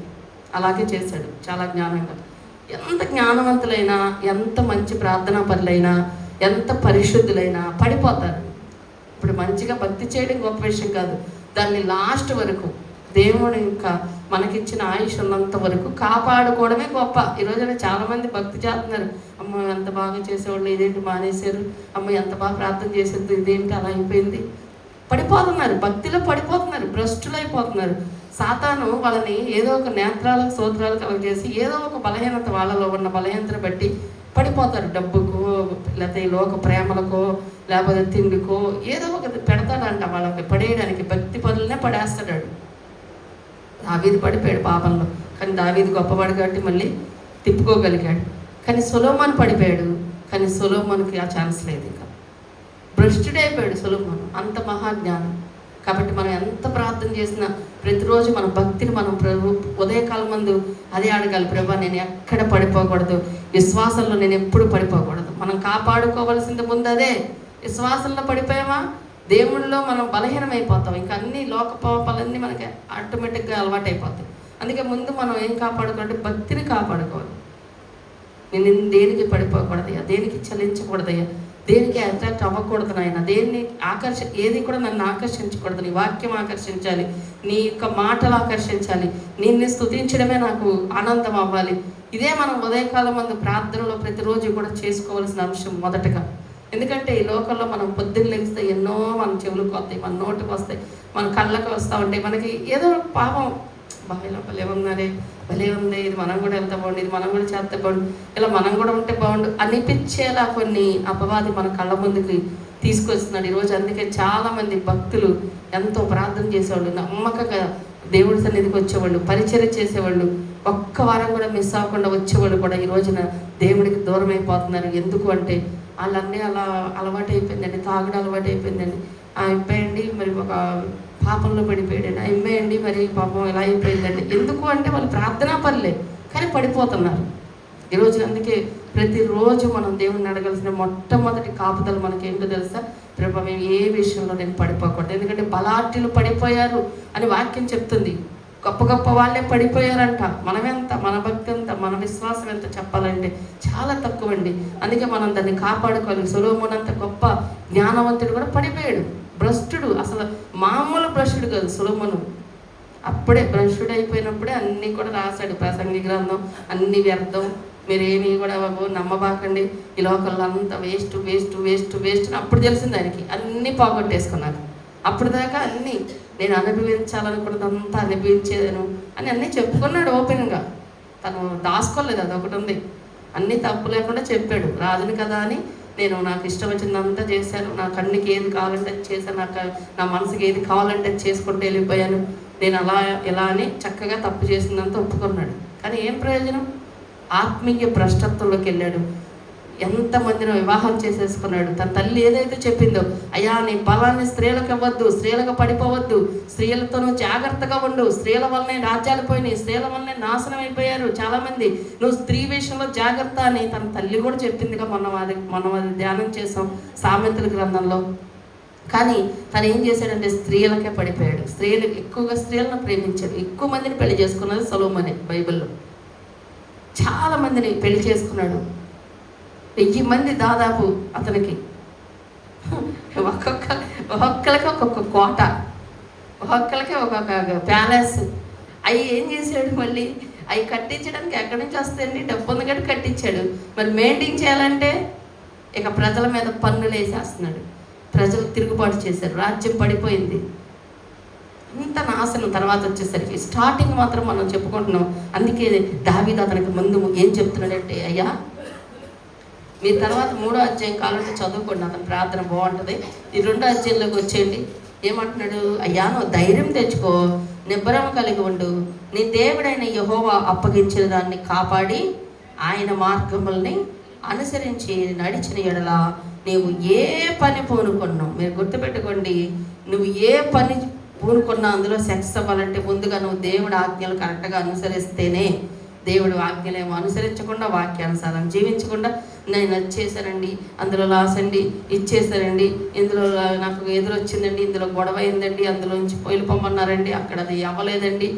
అలాగే చేశాడు చాలా జ్ఞానంగా. ఎంత జ్ఞానవంతులైనా, ఎంత మంచి ప్రార్థనా పనులైనా, ఎంత పరిశుద్ధులైనా పడిపోతారు. ఇప్పుడు మంచిగా భక్తి చేయడం గొప్ప విషయం కాదు, దాన్ని లాస్ట్ వరకు దేవుని యొక్క మనకిచ్చిన ఆయుష్ ఉన్నంత వరకు కాపాడుకోవడమే గొప్ప. ఈరోజున చాలామంది భక్తి చేస్తున్నారు. అమ్మ ఎంత బాగా చేసేవాళ్ళు, ఇదేంటి మానేశారు, అమ్మ ఎంత బాగా ప్రార్థన చేసేది, ఇదేంటి అలా అయిపోయింది. పడిపోతున్నారు, భక్తిలో పడిపోతున్నారు, భ్రష్టులు అయిపోతున్నారు. సాతాను వాళ్ళని ఏదో ఒక నేత్రాలకు సూత్రాలు కలగజేసి ఏదో ఒక బలహీనత, వాళ్ళలో ఉన్న బలహీనతను బట్టి పడిపోతారు. డబ్బుకో, లేకపోతే లోక ప్రేమలకో, లేకపోతే తిండికో ఏదో ఒకటి పెడతాడంట వాళ్ళకి పడేయడానికి. భక్తి పనులనే పడేస్తాడు. దావీదు పడిపోయాడు పాపంలో, కానీ దావీదు గొప్పవాడు కాబట్టి మళ్ళీ తిప్పుకోగలిగాడు. కానీ సొలొమోను పడిపోయాడు, కానీ సొలొమోనుకి ఆ ఛాన్స్ లేదు. ఇక భ్రష్టుడే అయిపోయాడు సొలొమోను, అంత మహాజ్ఞానం. కాబట్టి మనం ఎంత ప్రార్థన చేసినా ప్రతిరోజు మన భక్తిని మనం ఉదయకాలం ముందు అదే అడగాలి, ప్రభా నేను ఎక్కడ పడిపోకూడదు, విశ్వాసంలో నేను ఎప్పుడు పడిపోకూడదు. మనం కాపాడుకోవాల్సింది ముందు అదే. విశ్వాసంలో పడిపోయామా దేవుళ్ళలో మనం బలహీనమైపోతాం. ఇంకా అన్ని లోక పాపాలన్నీ మనకి ఆటోమేటిక్గా అలవాటు అయిపోతాయి. అందుకే ముందు మనం ఏం కాపాడుకోవాలంటే భక్తిని కాపాడుకోవాలి. నేను దేనికి పడిపోకూడదయ్యా, దేనికి చలించకూడదయ్యా, దేనికి అట్రాక్ట్ అవ్వకూడదు నాయన, దేన్ని ఏది కూడా నన్ను ఆకర్షించకూడదు. నీ వాక్యం ఆకర్షించాలి, నీ యొక్క మాటలు ఆకర్షించాలి, నిన్ను స్తుతించడమే నాకు ఆనందం అవ్వాలి. ఇదే మనం ఉదయకాలం ముందు ప్రార్థనలో ప్రతిరోజు కూడా చేసుకోవాల్సిన అంశం మొదటగా. ఎందుకంటే ఈ లోకంలో మనం పొద్దున్న లెగిస్తే ఎన్నో మన చెవులకు వస్తాయి, మన నోటికి వస్తాయి, మన కళ్ళకు వస్తూ ఉంటాయి. మనకి ఏదో పాపం, బావిలో భలే ఉన్నారే, భలే ఉంది, ఇది మనం కూడా వెళ్తే బాగుండు, ఇది మనం కూడా చేస్తే బాగుండు, ఇలా మనం కూడా ఉంటే బాగుండు అనిపించేలా కొన్ని అపవాది మన కళ్ళ ముందుకి తీసుకొస్తున్నాడు ఈరోజు. అందుకే చాలామంది భక్తులు ఎంతో ప్రార్థన చేసేవాళ్ళు, నమ్మకంగా దేవుడి సన్నిధికి వచ్చేవాళ్ళు, పరిచర్య చేసేవాళ్ళు, ఒక్క వారం కూడా మిస్ అవ్వకుండా వచ్చేవాళ్ళు కూడా ఈ రోజున దేవుడికి దూరం అయిపోతున్నారు. ఎందుకు అంటే వాళ్ళన్నీ అలా అలవాటు అయిపోయిందండి, తాగుడు అలవాటు అయిపోయిందండి. ఆ అబ్బాయండి మరి ఒక పాపంలో పడిపోయాడండి, ఆ అమ్మాయండి మరి పాపం ఎలా అయిపోయిందండి. ఎందుకు అంటే వాళ్ళు ప్రార్థనా పనులే, కానీ పడిపోతున్నారు ఈరోజు. అందుకే ప్రతిరోజు మనం దేవుడిని అడగాల్సిన మొట్టమొదటి కాపుదల మనకి ఏంటో తెలుసా, ప్రభు మేము ఏ విషయంలో నేను పడిపోకూడదు. ఎందుకంటే బలాఢ్యులు పడిపోయారు అని వాక్యం చెప్తుంది. గొప్ప గొప్ప వాళ్ళే పడిపోయారంట. మనమెంత, మన భక్తి ఎంత, మన విశ్వాసం ఎంత చెప్పాలంటే చాలా తక్కువ అండి. అందుకే మనం దాన్ని కాపాడుకోవాలి. సొలొమోను అంత గొప్ప జ్ఞానవంతుడు కూడా పడిపోయాడు, భ్రష్టుడు, అసలు మామూలు భ్రష్టుడు కాదు సొలొమోను. అప్పుడే భ్రష్టుడు అయిపోయినప్పుడే అన్నీ కూడా రాశాడు ప్రసంగి గ్రంథం, అన్ని వ్యర్థం, మీరేమీ కూడా నమ్మబాకండి, ఈ లోకల్లో అంతా వేస్ట్ వేస్ట్ వేస్ట్ వేస్ట్ అని అప్పుడు తెలిసింది ఆయనకి. అన్నీ పోగొట్టేసుకున్నారు. అప్పుడు దాకా అన్నీ నేను అనుభవించాలనుకున్నదంతా అనుభవించేదను అని అన్నీ చెప్పుకున్నాడు ఓపెన్గా. తను దాచుకోలేదు, అదొకటి ఉంది. అన్నీ తప్పు లేకుండా చెప్పాడు. రాజుని కదా అని నేను నాకు ఇష్టం వచ్చిందంతా చేశాను, నా కన్నుకి ఏది కావాలంటే చేశాను, నా మనసుకి ఏది కావాలంటే చేసుకుంటూ వెళ్ళిపోయాను, నేను అలా ఎలా అని చక్కగా తప్పు చేసిందంతా ఒప్పుకున్నాడు. కానీ ఏం ప్రయోజనం? ఆత్మీయ భ్రష్టత్వంలోకి వెళ్ళాడు. ఎంతమందిని వివాహం చేసేసుకున్నాడు. తన తల్లి ఏదైతే చెప్పిందో, అయ్యా నీ బలాన్ని స్త్రీలకు ఇవ్వద్దు, స్త్రీలకు పడిపోవద్దు, స్త్రీలతోనూ జాగ్రత్తగా ఉండు, స్త్రీల వల్లనే రాజ్యాలు పోయినాయి, స్త్రీల వల్లనే నాశనం అయిపోయారు చాలామంది, నువ్వు స్త్రీ విషయంలో జాగ్రత్త అని తన తల్లి కూడా చెప్పిందిగా. మనం అది ధ్యానం చేసాం సామెతల గ్రంథంలో. కానీ తను ఏం చేశాడంటే స్త్రీలకే పడిపోయాడు. ఎక్కువగా స్త్రీలను ప్రేమించాడు. ఎక్కువ మందిని పెళ్లి చేసుకున్నది సొలొమోనే. బైబిల్లో చాలా మందిని పెళ్లి చేసుకున్నాడు. 1000 మంది దాదాపు అతనికి. ఒక్కొక్కరికి ఒక్కొక్క కోట, ఒక్కొక్కరికి ఒక్కొక్క ప్యాలెస్. అవి ఏం చేశాడు మళ్ళీ, అవి కట్టించడానికి ఎక్కడి నుంచి వస్తాయండి? డబ్బు ఉంది కాబట్టి కట్టించాడు. మరి మెయింటైన్ చేయాలంటే ఇక ప్రజల మీద పన్నులు వేసేస్తున్నాడు. ప్రజలు తిరుగుబాటు చేశారు, రాజ్యం పడిపోయింది. ఇంత నాశనం తర్వాత వచ్చేసరికి స్టార్టింగ్ మాత్రం మనం చెప్పుకుంటున్నాం. అందుకే దావీదు అతనికి ముందు ఏం చెప్తున్నాడంటే, అయ్యా మీ తర్వాత 3వ అధ్యాయం కావాలంటే చదువుకోండి, అతని ప్రార్థన బాగుంటుంది. ఈ 2వ అధ్యాయంలోకి వచ్చేయండి. ఏమంటున్నాడు? అయ్యా నువ్వు ధైర్యం తెచ్చుకో, నిబ్బరం కలిగి ఉండు, నీ దేవుడైన యెహోవా అప్పగించిన దాన్ని కాపాడి ఆయన మార్గముల్ని అనుసరించి నడిచిన ఎడల నీవు ఏ పని పూనుకున్నావు. మీరు గుర్తుపెట్టుకోండి, నువ్వు ఏ పని పూనుకున్నా అందులో సక్సెస్ అవ్వాలంటే ముందుగా నువ్వు దేవుడి ఆజ్ఞలు కరెక్ట్గా అనుసరిస్తేనే. దేవుడు ఆజ్ఞలేమో అనుసరించకుండా, వాక్యానుసారం జీవించకుండా, నేను వచ్చేసానండి, అందులో లాసండి, ఇచ్చేసానండి, ఇందులో నాకు ఎదురొచ్చిందండి, ఇందులో గొడవ అయిందండి, అందులోంచి వెళ్ళిపోమన్నారండి, అక్కడ అది అవ్వలేదండి.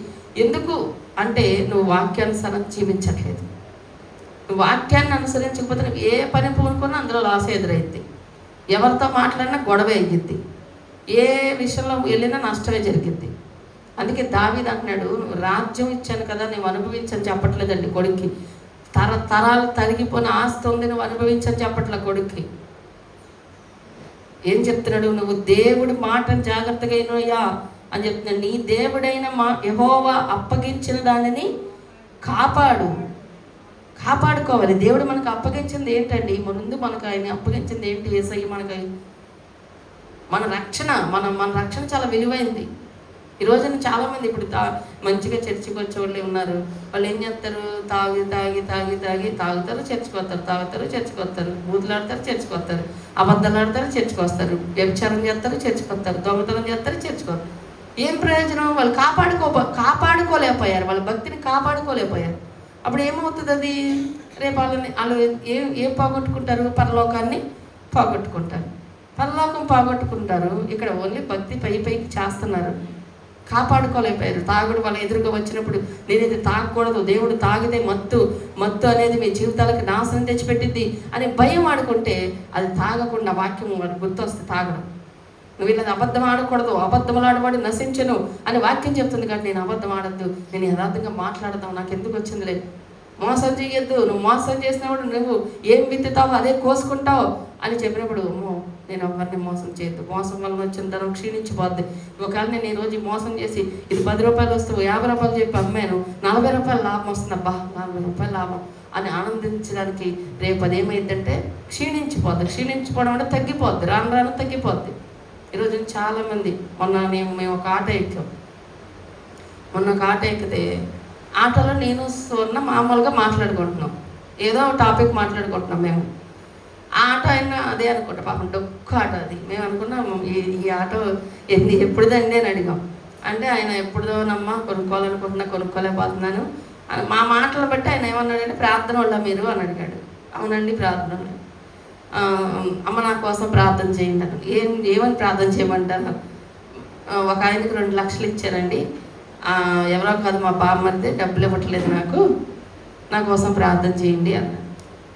ఎందుకు అంటే నువ్వు వాక్యానుసారం జీవించట్లేదు. నువ్వు వాక్యాన్ని అనుసరించకపోతే నువ్వు ఏ పని పూనుకున్నా అందులో లాస్ ఎదురైద్ది. ఎవరితో మాట్లాడినా గొడవ అయ్యిద్ది. ఏ విషయంలో వెళ్ళినా నష్టమే జరిగిద్ది. అందుకే దావీదు అంటున్నాడు, నువ్వు రాజ్యం ఇచ్చాను కదా నువ్వు అనుభవించని చెప్పట్లేదండి కొడుక్కి. తరాలు తరిగిపోయిన ఆస్తి ఉంది నువ్వు అనుభవించని చెప్పట్లే కొడుక్కి. ఏం చెప్తున్నాడు, నువ్వు దేవుడి మాటను జాగ్రత్తగా వినయ్యా అని చెప్తున్నాడు. నీ దేవుడైన యెహోవా అప్పగించిన దానిని కాపాడుకోవాలి. దేవుడు మనకు అప్పగించింది ఏంటండి? ముందు మనకు ఆయన అప్పగించింది ఏంటి? యేసయ్య మనకు మన రక్షణ. మన రక్షణ చాలా విలువైంది. ఈ రోజున చాలామంది ఇప్పుడు మంచిగా చర్చికి వచ్చే వాళ్ళే ఉన్నారు. వాళ్ళు ఏం చేస్తారు? తాగుతారు చర్చికి వస్తారు, తాగుతారు చర్చికి వస్తారు, బూతులాడతారు చర్చికి వస్తారు, అబద్ధాలు ఆడతారు చర్చికి వస్తారు, వ్యభిచారం చేస్తారు చర్చికి వస్తారు, దొంగతనం చేస్తారు చర్చికి వస్తారు. ఏం ప్రయోజనం? వాళ్ళు కాపాడుకోలేకపోయారు, వాళ్ళ భక్తిని కాపాడుకోలేకపోయారు. అప్పుడు ఏమవుతుంది? అది రేపు వాళ్ళు ఏం పోగొట్టుకుంటారు? పరలోకాన్ని పోగొట్టుకుంటారు. పరలోకం పోగొట్టుకుంటారు. ఇక్కడ ఓన్లీ భక్తి పైకి చేస్తున్నారు, కాపాడుకోలేకపోయారు. తాగుడు వాళ్ళ ఎదురుగా వచ్చినప్పుడు నేను ఇది తాగకూడదు, దేవుడు తాగితే మత్తు అనేది మీ జీవితాలకు నాశనం తెచ్చిపెట్టిద్ది అని భయం ఆడుకుంటే అది తాగకుండా వాక్యం వాడు గుర్తొస్తే తాగడం. నువ్వు ఇలా అబద్ధం ఆడకూడదు, అబద్ధములు ఆడవాడు నశించను అని వాక్యం చెప్తుంది. కానీ నేను అబద్ధం ఆడద్దు, నేను యథార్థంగా మాట్లాడదాం, నాకు ఎందుకు వచ్చిందిలే. మోసం చేయొద్దు, నువ్వు మోసం చేసినప్పుడు నువ్వు ఏం విత్తుతావో అదే కోసుకుంటావు అని చెప్పినప్పుడు, అమ్మో నేను ఎవరిని మోసం చేయొద్దు, మోసం వల్ల వచ్చిన ధనం క్షీణించిపోద్ది. ఒకవేళ నేను ఈరోజు మోసం చేసి ఇది 10 రూపాయలు వస్తే 50 రూపాయలు చెప్పి అమ్మాను, 40 రూపాయలు లాభం వస్తుంది, అబ్బా 40 రూపాయలు లాభం అని ఆనందించడానికి రేపు అదేమైందంటే క్షీణించిపోవడం అంటే తగ్గిపోద్ది, రాను తగ్గిపోద్ది. ఈరోజు చాలామంది మేము ఒక ఆట ఎక్కాం. ఒక ఆట ఎక్కితే ఆటలో నేను స్వర్ణ మామూలుగా మాట్లాడుకుంటున్నాం, ఏదో టాపిక్ మాట్లాడుకుంటున్నాం. మేము ఆ ఆట అయినా అదే అనుకుంటా, పాపం డొక్కు ఆట అది. మేము అనుకున్నాం ఈ ఆట ఎప్పుడుదండి అని అడిగాం. అంటే ఆయన ఎప్పుడుదోనమ్మా కొనుక్కోలేకపోతున్నాను అని మా మాటలు బట్టి ఆయన ఏమన్నాడంటే, ప్రార్థన వల్ల మీరు అని అడిగాడు. అవునండి ప్రార్థన. అమ్మ నా కోసం ప్రార్థన చేయండి అని. ఏమని ప్రార్థన చేయమంటారు? ఒక ఆయనకి 2 లక్షలు ఇచ్చారండి, ఎవరో కాదు మా బామ్మర్ది, డబ్బులు ఇవ్వట్లేదు, నా కోసం ప్రార్థన చేయండి అన్న.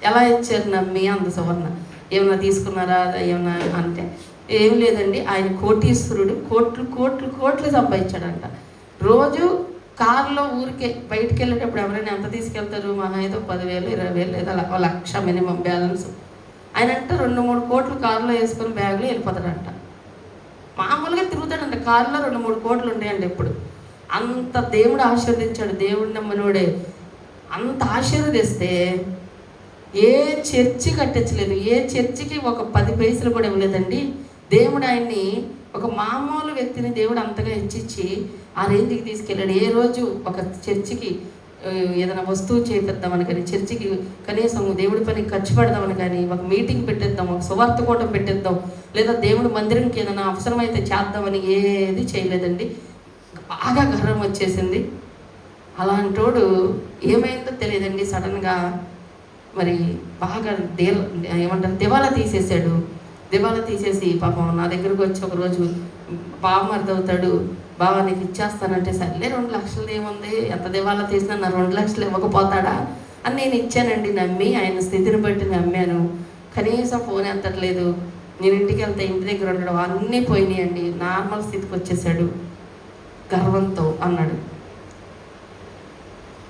ఎలా ఇచ్చారు నమ్మి? అంత సువర్ణ ఏమన్నా తీసుకున్నారా ఏమన్నా అంటే, ఏం లేదండి ఆయన కోటీశ్వరుడు, కోట్లు సంపాదించాడంట. రోజు కారులో ఊరికే బయటికి వెళ్ళేటప్పుడు ఎవరైనా ఎంత తీసుకెళ్తారు? మహా ఏదో 10,000 20,000 లేదా 1,00,000 మినిమం బ్యాలెన్స్. ఆయన అంటే 2-3 కోట్లు కారులో వేసుకొని బ్యాగ్లో వెళ్ళిపోతాడంట. మామూలుగా తిరుగుతాడంట. కారులో 2-3 కోట్లు ఉంటాయండి. ఎప్పుడు అంత దేవుడు ఆశీర్వదించాడు. దేవుడు నమ్మనోడే అంత ఆశీర్వదిస్తే ఏ చర్చి కట్టించలేదు, ఏ చర్చికి ఒక 10 పైసలు కూడా ఇవ్వలేదండి. దేవుడు ఆయన్ని, ఒక మామూలు వ్యక్తిని దేవుడు అంతగా హెచ్చించి ఆ రేంజ్కి తీసుకెళ్ళాడు. ఏ రోజు ఒక చర్చికి ఏదైనా వస్తువు చేపిద్దామని కానీ, చర్చికి కనీసం దేవుడి పని ఖర్చు పెడదామని కానీ, ఒక మీటింగ్ పెట్టిద్దాం, ఒక సువార్త కూటం పెట్టిద్దాం, లేదా దేవుడి మందిరంకి ఏదైనా అవసరమైతే చేద్దామని ఏది చేయలేదండి. బాగా గర్వం వచ్చేసింది. అలాంటోడు ఏమైందో తెలియదండి, సడన్గా మరి బాగా దివాలా తీసేసాడు. దివాలా తీసేసి పాపం నా దగ్గరకు వచ్చి ఒకరోజు బావమర్థవుతాడు, బావా నీకు ఇచ్చేస్తానంటే, సర్లే 2 లక్షలు ఏముంది, ఎంత దివాలా తీసినా నా 2 లక్షలు ఇవ్వకపోతాడా అని నేను ఇచ్చానండి. నమ్మి ఆయన స్థితిని బట్టి నమ్మాను. కనీసం ఫోన్ ఎత్తట్లేదు. నేను ఇంటికి వెళ్తే ఇంటి దగ్గర ఉండడం అన్నీ పోయినాయండి. నార్మల్ స్థితికి వచ్చేసాడు గర్వంతో అన్నాడు.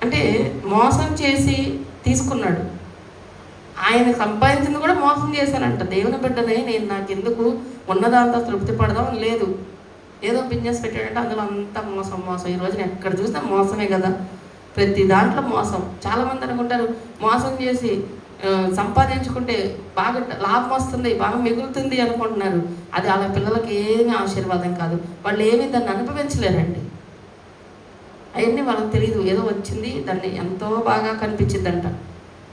అంటే మోసం చేసి తీసుకున్నాడు. ఆయన సంపాదించింది కూడా మోసం చేశానంట. దేవుని బిడ్డనే నేను నాకెందుకు ఉన్నదాంతా తృప్తి పడదాం లేదు, ఏదో బిజినెస్ పెట్టాడంటే అందులో అంతా మోసం. ఈ రోజున ఎక్కడ చూసినా మోసమే కదా, ప్రతి దాంట్లో మోసం. చాలామంది అనుకుంటారు మోసం చేసి సంపాదించుకుంటే బాగా లాభం వస్తుంది, బాగా మిగులుతుంది అనుకుంటున్నారు. అది అలా పిల్లలకి ఏమీ ఆశీర్వాదం కాదు. వాళ్ళు ఏమీ దాన్ని అనుభవించలేరండి. అవన్నీ వాళ్ళకి తెలియదు. ఏదో వచ్చింది, దాన్ని ఎంతో బాగా కనిపించిందంట.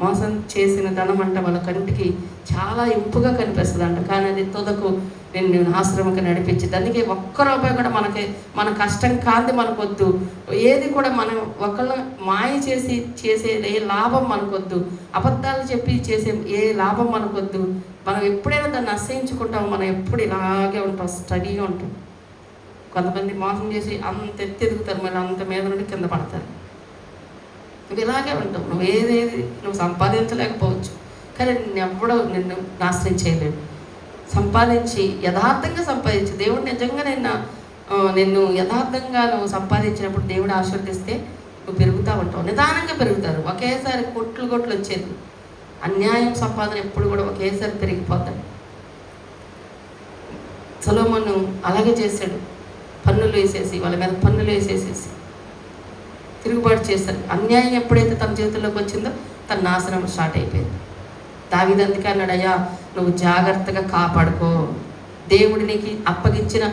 మోసం చేసిన ధనం అంట వాళ్ళ కంటికి చాలా ఇంపుగా కనిపిస్తుందంట. కానీ అది తుదకు నేను ఆశ్రమంకి నడిపించింది. అందుకే ఒక్క రూపాయి కూడా మన కష్టం కాంతి మనకొద్దు. ఏది కూడా మనం ఒకళ్ళ మాయ చేసే ఏ లాభం మనకొద్దు. అబద్ధాలు చెప్పి చేసే ఏ లాభం మనకొద్దు. మనం ఎప్పుడైనా దాన్ని అసహించుకుంటామో మనం ఎప్పుడు ఇలాగే ఉంటాం, స్టడీగా ఉంటాం. కొంతమంది మోసం చేసి అంత ఎత్తిరుగుతారు, మళ్ళీ అంత మీద నుండి కింద పడతారు. నువ్వు ఇలాగే ఉంటావు. నువ్వు సంపాదించలేకపోవచ్చు, కానీ నిన్ను నాశనం చేయలేడు. సంపాదించి యథార్థంగా సంపాదించి దేవుడు నిజంగా నిన్ను యథార్థంగా నువ్వు సంపాదించినప్పుడు దేవుడు ఆశీర్వదిస్తే నువ్వు పెరుగుతూ ఉంటావు, నిదానంగా పెరుగుతారు. ఒకేసారి కొట్లు వచ్చేది. అన్యాయం సంపాదన ఎప్పుడు కూడా ఒకేసారి పెరిగిపోతాడు. సొలొమోను అలాగే చేశాడు. పన్నులు వేసేసి వాళ్ళ మీద పన్నులు వేసేసేసి తిరుగుబాటు చేశాడు. అన్యాయం ఎప్పుడైతే తన చేతుల్లోకి వచ్చిందో తన నాశనం స్టార్ట్ అయిపోయింది. దావీదు అందుకే అన్నాడు, అయ్యా నువ్వు జాగ్రత్తగా కాపాడుకో, దేవుడి నీకు అప్పగించిన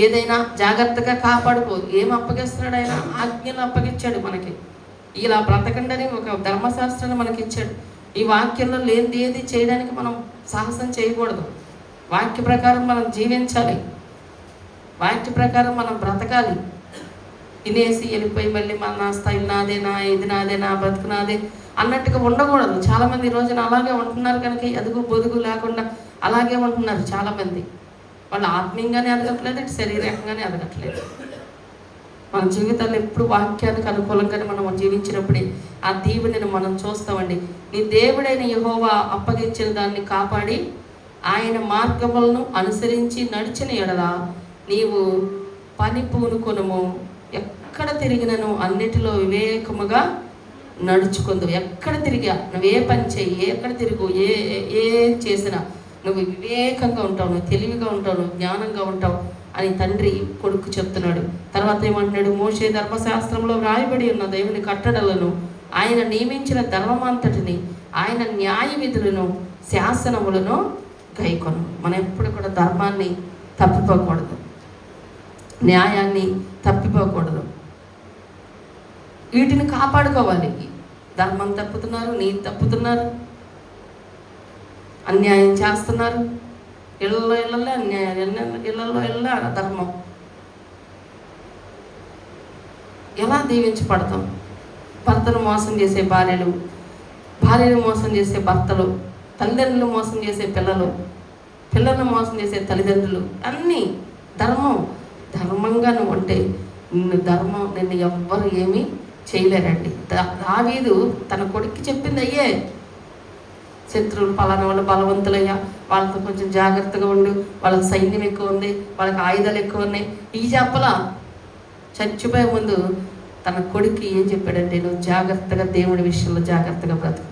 ఏదైనా జాగ్రత్తగా కాపాడుకో. ఏం అప్పగిస్తున్నాడు ఆయన? ఆజ్ఞలు అప్పగించాడు మనకి. ఇలా బ్రతకండి ఒక ధర్మశాస్త్రాన్ని మనకి ఇచ్చాడు. ఈ వాక్యంలో లేనిది ఏది చేయడానికి మనం సాహసం చేయకూడదు. వాక్య ప్రకారం మనం జీవించాలి, వాక్య ప్రకారం మనం బ్రతకాలి. తినేసి వెళ్ళిపోయి మళ్ళీ మన స్థాయి నాదేనా, ఇది నాదేనా, బ్రతుకు నాదే అన్నట్టుగా ఉండకూడదు. చాలామంది ఈ రోజున అలాగే ఉంటున్నారు. కనుక ఎదుగు బొదుగు లేకుండా అలాగే ఉంటున్నారు చాలామంది. వాళ్ళు ఆత్మీయంగానే ఎదగట్లేదు, ఇటు శరీరంగానే ఎదగట్లేదు. మన జీవితాల్లో ఎప్పుడు వాక్యానికి అనుకూలంగానే మనం జీవించినప్పుడే ఆ దీవెనని మనం చూస్తామండి. నీ దేవుడైన యెహోవా అప్పగించిన దాన్ని కాపాడి ఆయన మార్గములను అనుసరించి నడిచిన ఎడల నీవు పని పూనుకొనుము, ఎక్కడ తిరిగినను అన్నిటిలో వివేకముగా నడుచుకుందు. ఎక్కడ తిరిగా నువ్వు ఏ పని చెయ్యి, ఎక్కడ తిరుగు, ఏ చేసినా నువ్వు వివేకంగా ఉంటావు, నువ్వు తెలివిగా ఉంటావు, నువ్వు జ్ఞానంగా ఉంటావు అని తండ్రి కొడుకు చెప్తున్నాడు. తర్వాత ఏమంటున్నాడు? మోషే ధర్మశాస్త్రంలో వ్రాయబడి ఉన్న దేవుని కట్టడలను, ఆయన నియమించిన ధర్మమంతటిని, ఆయన న్యాయ విధులను, శాసనములను గైకొను. మనం ఎప్పుడు కూడా ధర్మాన్ని తప్పిపోకూడదు, న్యాయాన్ని తప్పిపోకూడదు. వీటిని కాపాడుకోవాలి. ధర్మం తప్పుతున్నారు, నీతి తప్పుతున్నారు, అన్యాయం చేస్తున్నారు. ఇళ్ళల్లో అన్యాయం, ఇళ్ళల్లో అధర్మం. ఎలా దీవించబడతాం? భర్తను మోసం చేసే భార్యలు, భార్యను మోసం చేసే భర్తలు, తల్లిదండ్రులు మోసం చేసే పిల్లలు, పిల్లలను మోసం చేసే తల్లిదండ్రులు, అన్నీ ధర్మంగా నువ్వు ఉంటే నిన్ను ఎవ్వరు ఏమీ చేయలేరండి. దావీదు తన కొడుక్కి చెప్పింది అయ్యే, శత్రువులు పలానా వాళ్ళు బలవంతులయ్యా, వాళ్ళతో కొంచెం జాగ్రత్తగా ఉండు, వాళ్ళకి సైన్యం ఎక్కువ ఉంది, వాళ్ళకి ఆయుధాలు ఎక్కువ ఉన్నాయి. ఈ చెప్పలా. చచ్చిపోయే ముందు తన కొడుకు ఏం చెప్పాడంటే, నువ్వు జాగ్రత్తగా దేవుడి విషయంలో జాగ్రత్తగా బ్రతుకు,